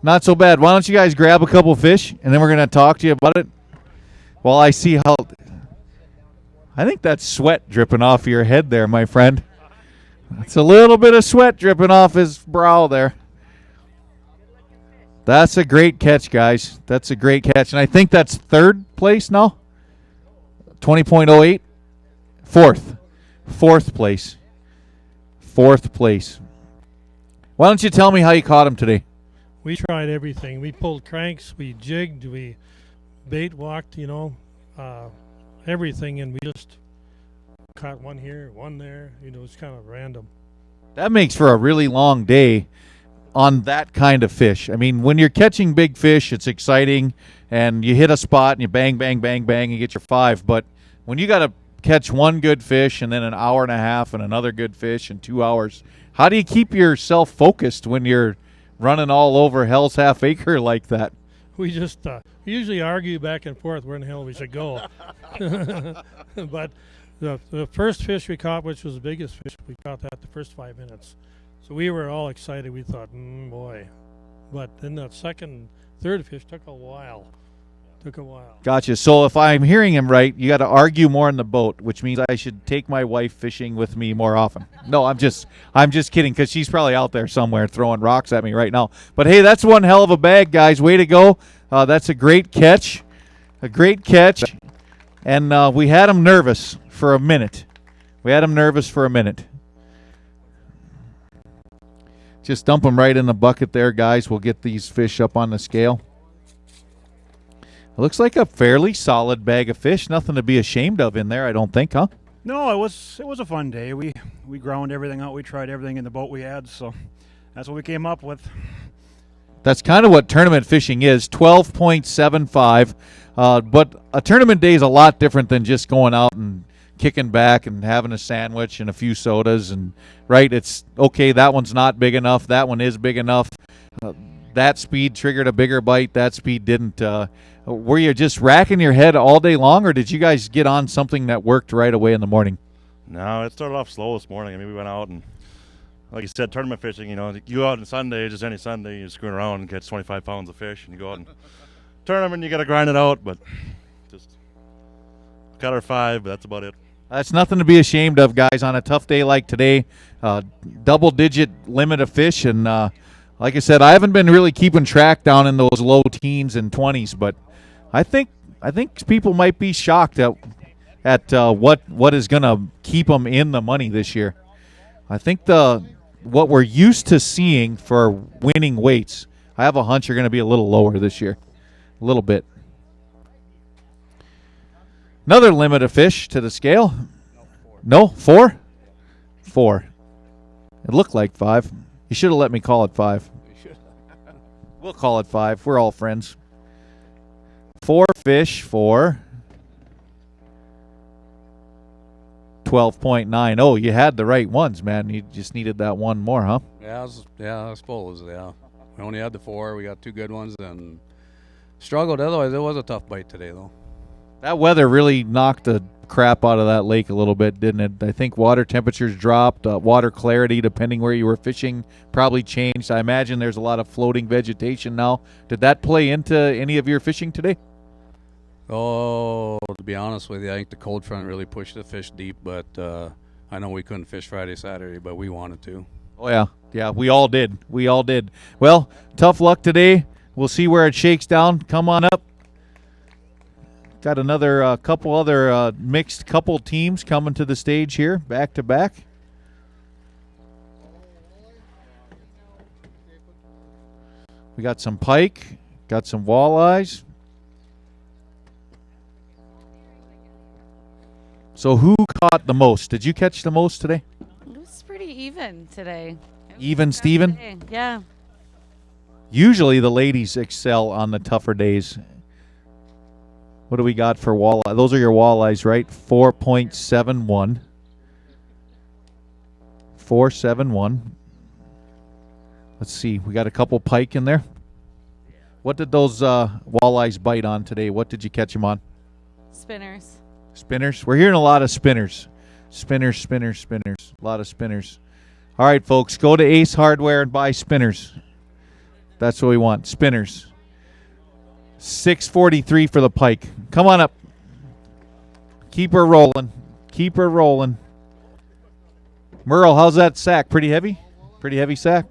Not so bad. Why don't you guys grab a couple fish, and then we're going to talk to you about it. Well, I see how... I think that's sweat dripping off your head there, my friend. That's a little bit of sweat dripping off his brow there. That's a great catch, guys. That's a great catch. And I think that's third place now. 20.08. Fourth place. Fourth place. Why don't you tell me how you caught him today? We tried everything. We pulled cranks, we jigged, we bait walked, everything, and we just caught one here, one there. It's kind of random. That makes for a really long day on that kind of fish. I mean, when you're catching big fish, it's exciting, and you hit a spot, and you bang, bang, bang, bang, and get your 5. But when you got to catch one good fish and then an hour and a half and another good fish in 2 hours, how do you keep yourself focused when you're running all over Hell's Half Acre like that? We just usually argue back and forth where in the hell we should go. But the first fish we caught, which was the biggest fish, we caught that the first 5 minutes. So we were all excited. We thought, boy. But then the second, third fish took a while. Gotcha. So if I'm hearing him right, you got to argue more in the boat, which means I should take my wife fishing with me more often. No, I'm just kidding, because she's probably out there somewhere throwing rocks at me right now. But hey, that's one hell of a bag, guys. Way to go. That's a great catch. And we had him nervous for a minute. Just dump them right in the bucket there, guys. We'll get these fish up on the scale. It looks like a fairly solid bag of fish. Nothing to be ashamed of in there, I don't think, huh? No, it was a fun day. We ground everything out. We tried everything in the boat we had, so that's what we came up with. That's kind of what tournament fishing is, 12.75. But a tournament day is a lot different than just going out and kicking back and having a sandwich and a few sodas. And right, it's okay, that one's not big enough. That one is big enough. That speed triggered a bigger bite. That speed didn't. Were you just racking your head all day long, or did you guys get on something that worked right away in the morning? No, it started off slow this morning. I mean, we went out and, like you said, tournament fishing, you go out on Sunday, just any Sunday, you're screwing around and catch 25 pounds of fish, and you go out and tournament, you got to grind it out, but just got our 5, but that's about it. That's nothing to be ashamed of, guys, on a tough day like today. Double-digit limit of fish, and like I said, I haven't been really keeping track down in those low teens and 20s, but I think people might be shocked at what is going to keep them in the money this year. I think what we're used to seeing for winning weights, I have a hunch are going to be a little lower this year, a little bit. Another limit of fish to the scale. No, 4? 4. It looked like 5. You should have let me call it 5. We'll call it 5. We're all friends. 4 fish for 12.9. Oh, you had the right ones, man. You just needed that one more, huh? Yeah, I suppose, yeah. We only had the 4. We got 2 good ones and struggled. Otherwise, it was a tough bite today, though. That weather really knocked the crap out of that lake a little bit, didn't it? I think water temperatures dropped, water clarity, depending where you were fishing, probably changed. I imagine there's a lot of floating vegetation now. Did that play into any of your fishing today? Oh, to be honest with you, I think the cold front really pushed the fish deep, but I know we couldn't fish Friday, Saturday, but we wanted to. Oh, yeah. Yeah, we all did. We all did. Well, tough luck today. We'll see where it shakes down. Come on up. Got another couple other mixed couple teams coming to the stage here, back to back. We got some pike, got some walleyes. So who caught the most? Did you catch the most today? It was pretty even today. Even Steven? Day. Yeah. Usually the ladies excel on the tougher days. What do we got for walleye? Those are your walleyes, right? 4.71. 4.71. Let's see. We got a couple pike in there. What did those walleyes bite on today? What did you catch them on? Spinners. Spinners? We're hearing a lot of spinners. Spinners, spinners, spinners. A lot of spinners. All right, folks. Go to Ace Hardware and buy spinners. That's what we want. Spinners. 643 for the pike. Come on up. Keep her rolling. Keep her rolling. Merle, how's that sack? Pretty heavy? Pretty heavy sack?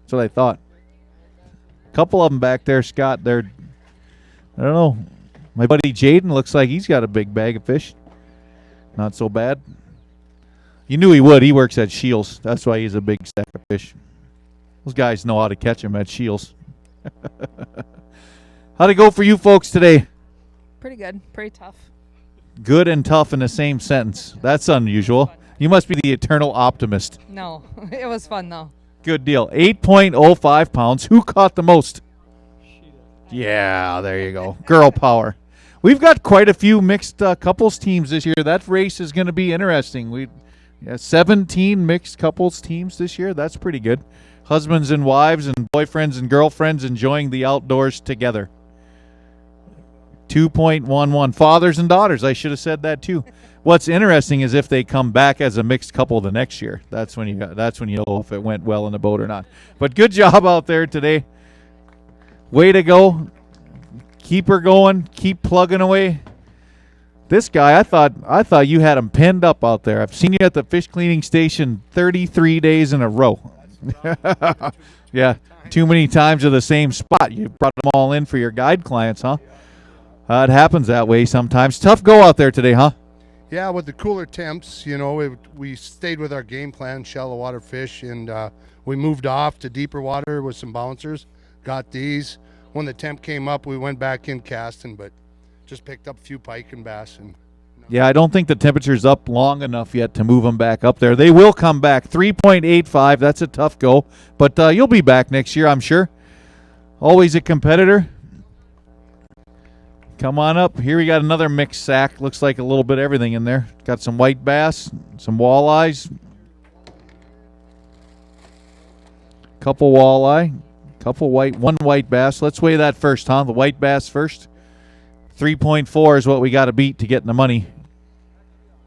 That's what I thought. A couple of them back there, Scott. I don't know. My buddy Jaden looks like he's got a big bag of fish. Not so bad. You knew he would. He works at Shields. That's why he's a big sack of fish. Those guys know how to catch them at Shields. How'd it go for you folks today? Pretty good. Pretty tough. Good and tough in the same sentence. That's unusual. You must be the eternal optimist. No, it was fun though. Good deal. 8.05 pounds. Who caught the most? Yeah, there you go. Girl power. We've got quite a few mixed couples teams this year. That race is going to be interesting. We 17 mixed couples teams this year. That's pretty good. Husbands and wives and boyfriends and girlfriends enjoying the outdoors together. 2.11 fathers and daughters. I should have said that too. What's interesting is if they come back as a mixed couple the next year. That's when you know if it went well in the boat or not. But good job out there today. Way to go. Keep her going. Keep plugging away. This guy, I thought you had him pinned up out there. I've seen you at the fish cleaning station 33 days in a row. Yeah, too many times to the same spot. You brought them all in for your guide clients, huh? It happens that way sometimes. Tough go out there today, huh? Yeah, with the cooler temps, you know, we stayed with our game plan, shallow water fish, and we moved off to deeper water with some bouncers, got these. When the temp came up, we went back in casting, but just picked up a few pike and bass. And Yeah, I don't think the temperature's up long enough yet to move them back up there. They will come back. 3.85, that's a tough go, but you'll be back next year, I'm sure. Always a competitor. Come on up. Here we got another mixed sack. Looks like a little bit of everything in there. Got some white bass, some walleyes, couple walleye, one white bass. Let's weigh that first, huh? The white bass first. 3.4 is what we got to beat to get in the money.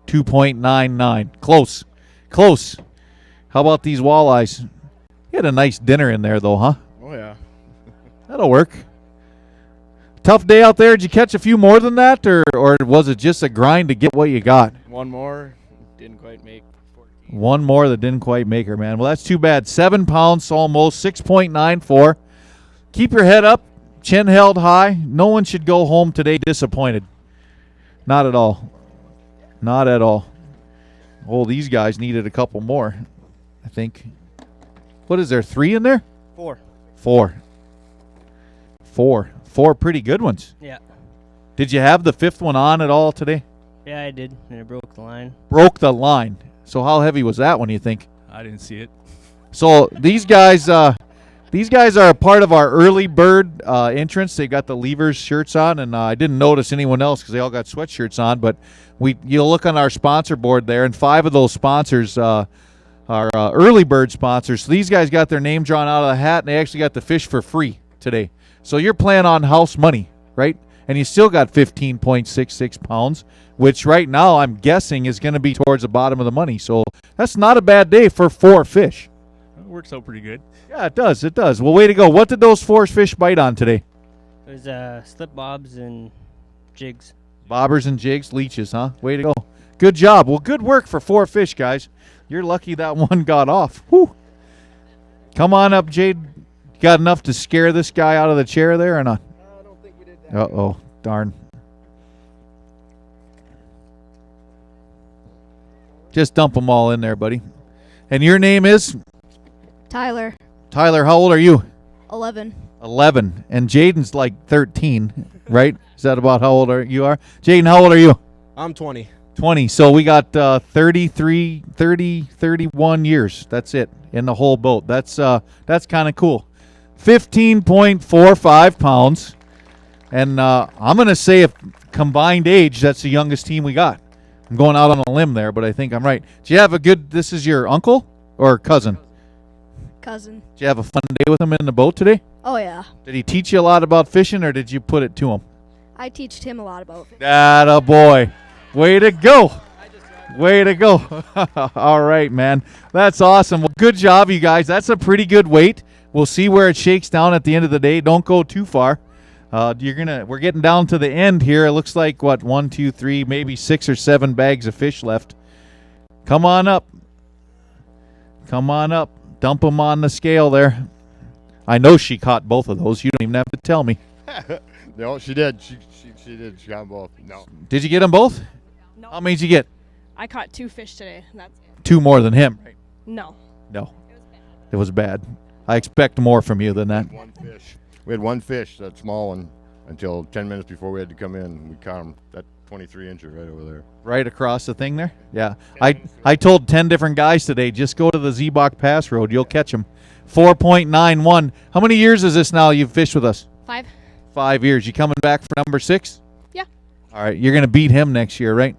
2.99. Close. Close. How about these walleyes? You had a nice dinner in there, though, huh? Oh, yeah. That'll work. Tough day out there. Did you catch a few more than that, or was it just a grind to get what you got? One more, didn't quite make 14. One more that didn't quite make her, man. Well, that's too bad. 7 pounds almost, 6.94. Keep your head up, chin held high. No one should go home today disappointed. Not at all. Not at all. Oh, these guys needed a couple more, I think. What is there, 3 in there? 4. 4. 4 pretty good ones. Yeah. Did you have the 5th one on at all today? Yeah, I did, and it broke the line. Broke the line. So how heavy was that one, you think? I didn't see it. So these guys are a part of our early bird entrance. They got the Levers shirts on, and I didn't notice anyone else because they all got sweatshirts on. But you'll look on our sponsor board there, and 5 of those sponsors are early bird sponsors. So these guys got their name drawn out of the hat, and they actually got the fish for free today. So you're playing on house money, right? And you still got 15.66 pounds, which right now I'm guessing is going to be towards the bottom of the money. So that's not a bad day for 4 fish. It works out pretty good. Yeah, it does. It does. Well, way to go. What did those 4 fish bite on today? It was slip bobs and jigs. Bobbers and jigs, leeches, huh? Way to go. Good job. Well, good work for 4 fish, guys. You're lucky that one got off. Whew. Come on up, Jade. Got enough to scare this guy out of the chair there or not? I don't think we did that. Uh-oh. Darn. Just dump them all in there, buddy. And your name is? Tyler, Tyler, how old are you? 11. 11. And Jaden's like 13, right? Is that about how old you are? Jaden, how old are you? I'm 20. 20. So we got 31 years. That's it in the whole boat. That's kind of cool. 15.45 pounds. And I'm going to say if combined age, that's the youngest team we got. I'm going out on a limb there, but I think I'm right. Do you have this is your uncle or cousin? Cousin. Did you have a fun day with him in the boat today? Oh, yeah. Did he teach you a lot about fishing, or did you put it to him? I teached him a lot about fishing. Atta boy. Way to go. Way to go. All right, man. That's awesome. Well, good job, you guys. That's a pretty good weight. We'll see where it shakes down at the end of the day. Don't go too far. We're getting down to the end here. It looks like, 1, 2, 3, maybe 6 or 7 bags of fish left. Come on up. Come on up. Dump them on the scale there. I know she caught both of those. You don't even have to tell me. No, she did. She did. She got both. No. Did you get them both? No. How many did you get? I caught 2 fish today. And that's it. 2 more than him. No. No. It was bad. I expect more from you than that. One fish. We had one fish, that small one, until 10 minutes before we had to come in. We caught him, that 23-incher right over there. Right across the thing there? Yeah. I told 10 different guys today, just go to the Zebach Pass Road. You'll catch them. 4.91. How many years is this now you've fished with us? 5. 5 years. You coming back for number 6? Yeah. All right. You're going to beat him next year, right?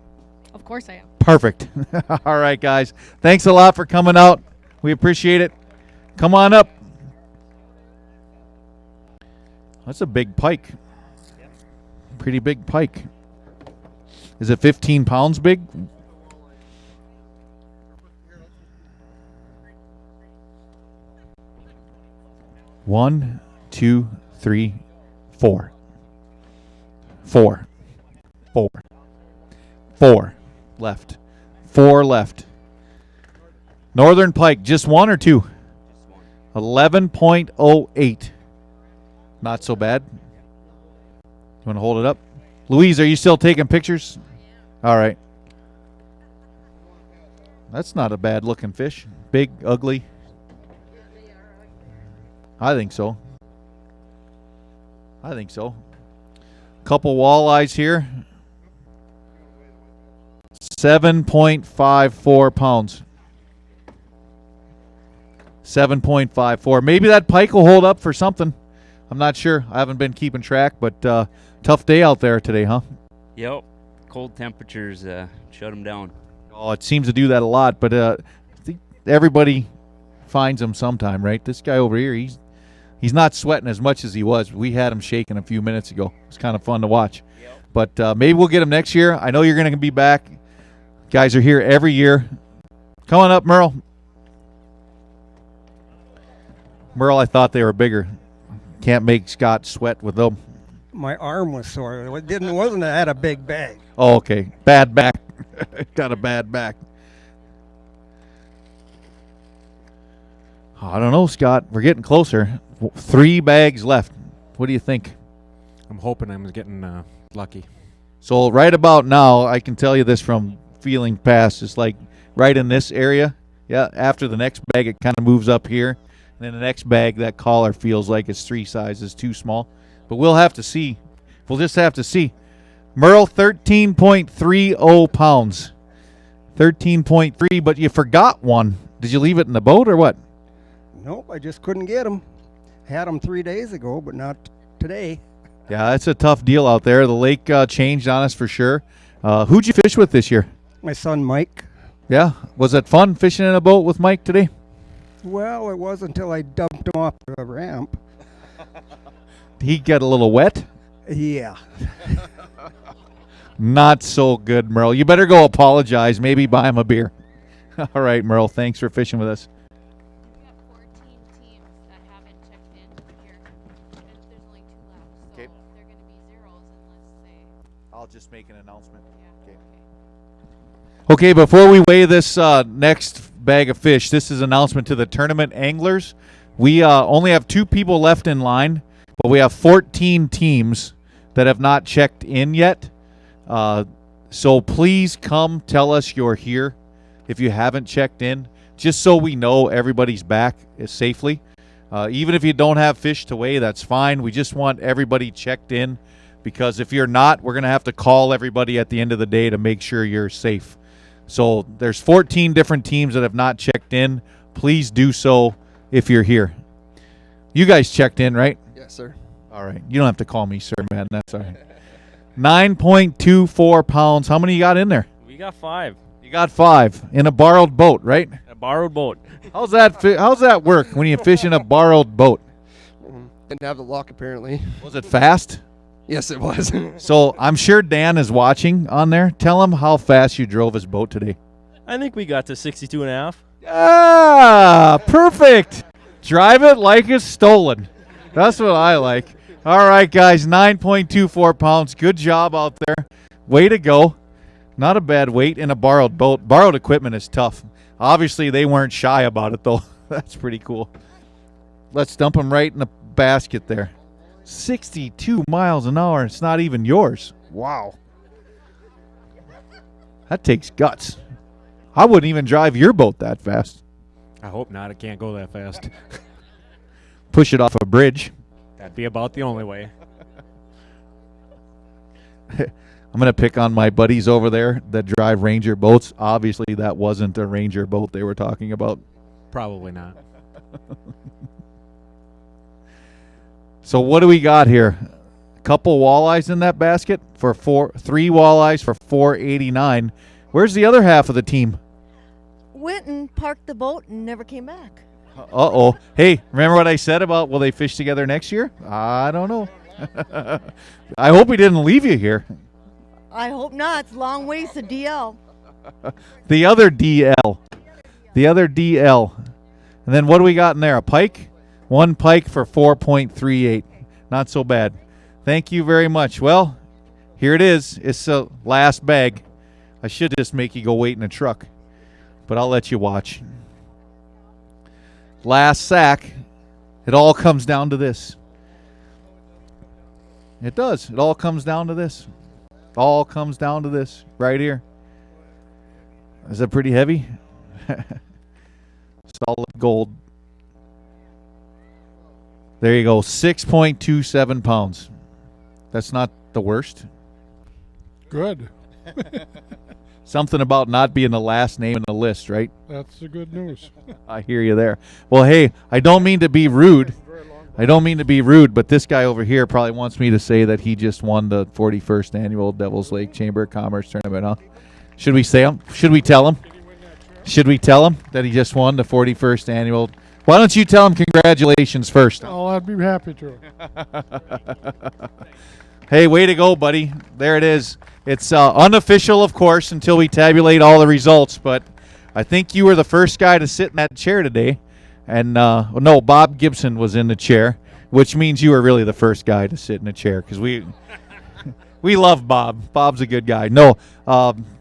Of course I am. Perfect. All right, guys. Thanks a lot for coming out. We appreciate it. Come on up. That's a big pike. Pretty big pike. Is it 15 pounds big? One, 2, 3, 4. 4. 4. 4 left. 4 left. Northern pike, just 1 or 2? 11.08. Not so bad. You want to hold it up? Louise, are you still taking pictures? All right. That's not a bad looking fish. Big, ugly. I think so. Couple walleyes here. 7.54 pounds. 7.54. Maybe that pike will hold up for something. I'm not sure. I haven't been keeping track, but tough day out there today, huh? Yep. Cold temperatures shut them down. Oh, it seems to do that a lot, but I think everybody finds him sometime, right? This guy over here, he's not sweating as much as he was. We had him shaking a few minutes ago. It's kind of fun to watch. Yep. But maybe we'll get him next year. I know you're going to be back. Guys are here every year. Come on up, Merle. Merle, I thought they were bigger. Can't make Scott sweat with them. My arm was sore. Wasn't at a big bag. Oh, okay. Bad back. Got a bad back. I don't know, Scott. We're getting closer. 3 bags left. What do you think? I'm hoping I'm getting lucky. So right about now, I can tell you this from feeling past. It's like right in this area. Yeah, after the next bag, it kind of moves up here. And then the next bag, that collar feels like it's 3 sizes too small. But we'll have to see. We'll just have to see. Merle, 13.30 pounds. 13.3, but you forgot one. Did you leave it in the boat or what? Nope, I just couldn't get them. Had them 3 days ago, but not today. Yeah, that's a tough deal out there. The lake changed on us for sure. Who'd you fish with this year? My son, Mike. Yeah? Was it fun fishing in a boat with Mike today? Well, it was until I dumped him off the ramp. He got a little wet? Yeah. Not so good, Merle. You better go apologize. Maybe buy him a beer. All right, Merle. Thanks for fishing with us. Okay. I'll just make an announcement. Okay, before we weigh this next bag of fish, this is an announcement to the tournament anglers. We only have 2 people left in line, but we have 14 teams that have not checked in yet. So please come tell us you're here if you haven't checked in, just so we know everybody's back safely. Even if you don't have fish to weigh, that's fine. We just want everybody checked in, because if you're not, we're going to have to call everybody at the end of the day to make sure you're safe. So there's 14 different teams that have not checked in. Please do so if you're here. You guys checked in, right? Yes, sir. All right. You don't have to call me sir, man. That's all right. 9.24 pounds. How many you got in there? We got 5. You got 5 in a borrowed boat, right? A borrowed boat. How's that work when you fish in a borrowed boat? Didn't have the lock, apparently. Was it fast? Yes, it was. So I'm sure Dan is watching on there. Tell him how fast you drove his boat today. I think we got to 62 and a half. Ah, perfect. Drive it like it's stolen. That's what I like. All right, guys, 9.24 pounds. Good job out there. Way to go. Not a bad weight in a borrowed boat. Borrowed equipment is tough. Obviously, they weren't shy about it, though. That's pretty cool. Let's dump them right in the basket there. 62 miles an hour. It's not even yours. Wow. That takes guts. I wouldn't even drive your boat that fast. I hope not. It can't go that fast. Push it off a bridge. That'd be about the only way. I'm going to pick on my buddies over there that drive Ranger boats. Obviously, that wasn't a Ranger boat they were talking about. Probably not. So what do we got here? A couple walleyes in that basket for 3 walleyes for $4.89. Where's the other half of the team? Went and parked the boat and never came back. Uh-oh. Hey, remember what I said about will they fish together next year? I don't know. I hope we didn't leave you here. I hope not. It's a long ways to DL. The other DL. The other DL. And then what do we got in there? A pike? 1 pike for 4.38. Not so bad. Thank you very much. Well, here it is. It's the last bag. I should just make you go wait in a truck, but I'll let you watch. Last sack. It all comes down to this. It does. It all comes down to this. All comes down to this right here. Is that pretty heavy? Solid gold. There you go, 6.27 pounds. That's not the worst. Good. Something about not being the last name in the list, right? That's the good news. I hear you there. Well, hey, I don't mean to be rude. But this guy over here probably wants me to say that he just won the 41st annual Devils Lake Chamber of Commerce tournament, huh? Should we say him? Should we tell him? Should we tell him that he just won the 41st annual? Why don't you tell him congratulations first? Oh, I'd be happy to. Hey, way to go, buddy. There it is. It's unofficial, of course, until we tabulate all the results, but I think you were the first guy to sit in that chair today. And, no, Bob Gibson was in the chair, which means you were really the first guy to sit in a chair because we love Bob. Bob's a good guy. No,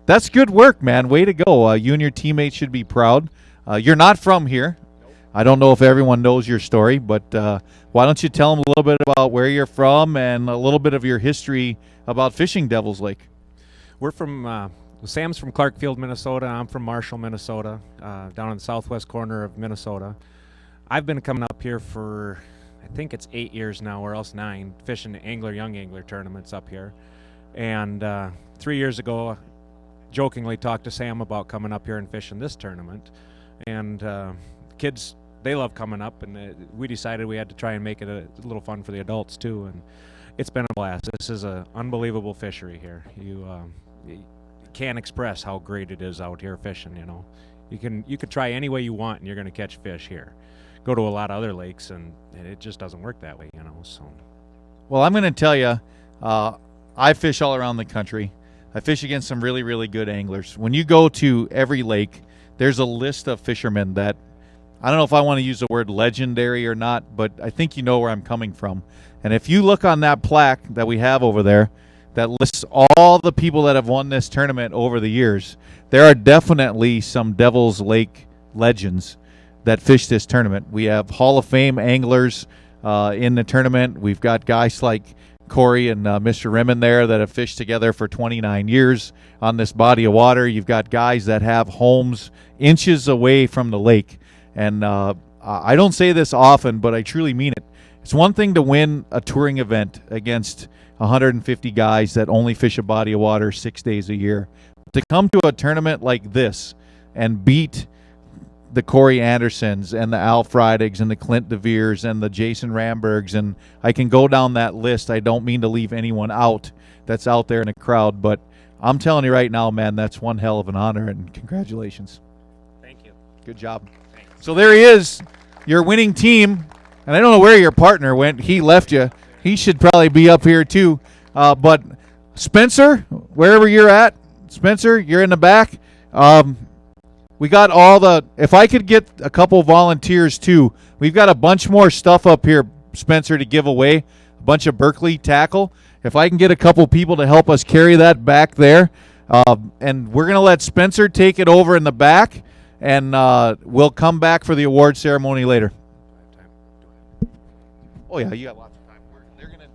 that's good work, man. Way to go. You and your teammates should be proud. You're not from here. I don't know if everyone knows your story, but why don't you tell them a little bit about where you're from and a little bit of your history about fishing Devil's Lake? We're from Sam's from Clarkfield, Minnesota. I'm from Marshall, Minnesota, down in the southwest corner of Minnesota. I've been coming up here for, I think it's 8 years now, or else 9, fishing young angler tournaments up here. And 3 years ago, jokingly talked to Sam about coming up here and fishing this tournament. And kids, they love coming up, and we decided we had to try and make it a little fun for the adults too. And it's been a blast. This is an unbelievable fishery here. You can't express how great it is out here fishing. You know, you could try any way you want, and you're going to catch fish here. Go to a lot of other lakes, and it just doesn't work that way. You know, so. Well, I'm going to tell you, I fish all around the country. I fish against some really, really good anglers. When you go to every lake, there's a list of fishermen that, I don't know if I want to use the word legendary or not, but I think you know where I'm coming from. And if you look on that plaque that we have over there that lists all the people that have won this tournament over the years, there are definitely some Devil's Lake legends that fish this tournament. We have Hall of Fame anglers in the tournament. We've got guys like Corey and Mr. Rimmon there that have fished together for 29 years on this body of water. You've got guys that have homes inches away from the lake. And I don't say this often, but I truly mean it. It's one thing to win a touring event against 150 guys that only fish a body of water 6 days a year. To come to a tournament like this and beat the Corey Andersons and the Al Freidigs and the Clint DeVeers and the Jason Rambergs, and I can go down that list. I don't mean to leave anyone out that's out there in the crowd, but I'm telling you right now, man, that's one hell of an honor, and congratulations. Thank you. Good job. Thanks. So there he is, your winning team, and I don't know where your partner went. He left you. He should probably be up here too. But Spencer, wherever you're at, Spencer, you're in the back. We got all the, if I could get a couple volunteers too, we've got a bunch more stuff up here, Spencer, to give away, a bunch of Berkeley tackle. If I can get a couple people to help us carry that back there, and we're going to let Spencer take it over in the back, and we'll come back for the award ceremony later. Oh, yeah, you got lots of time. They're going to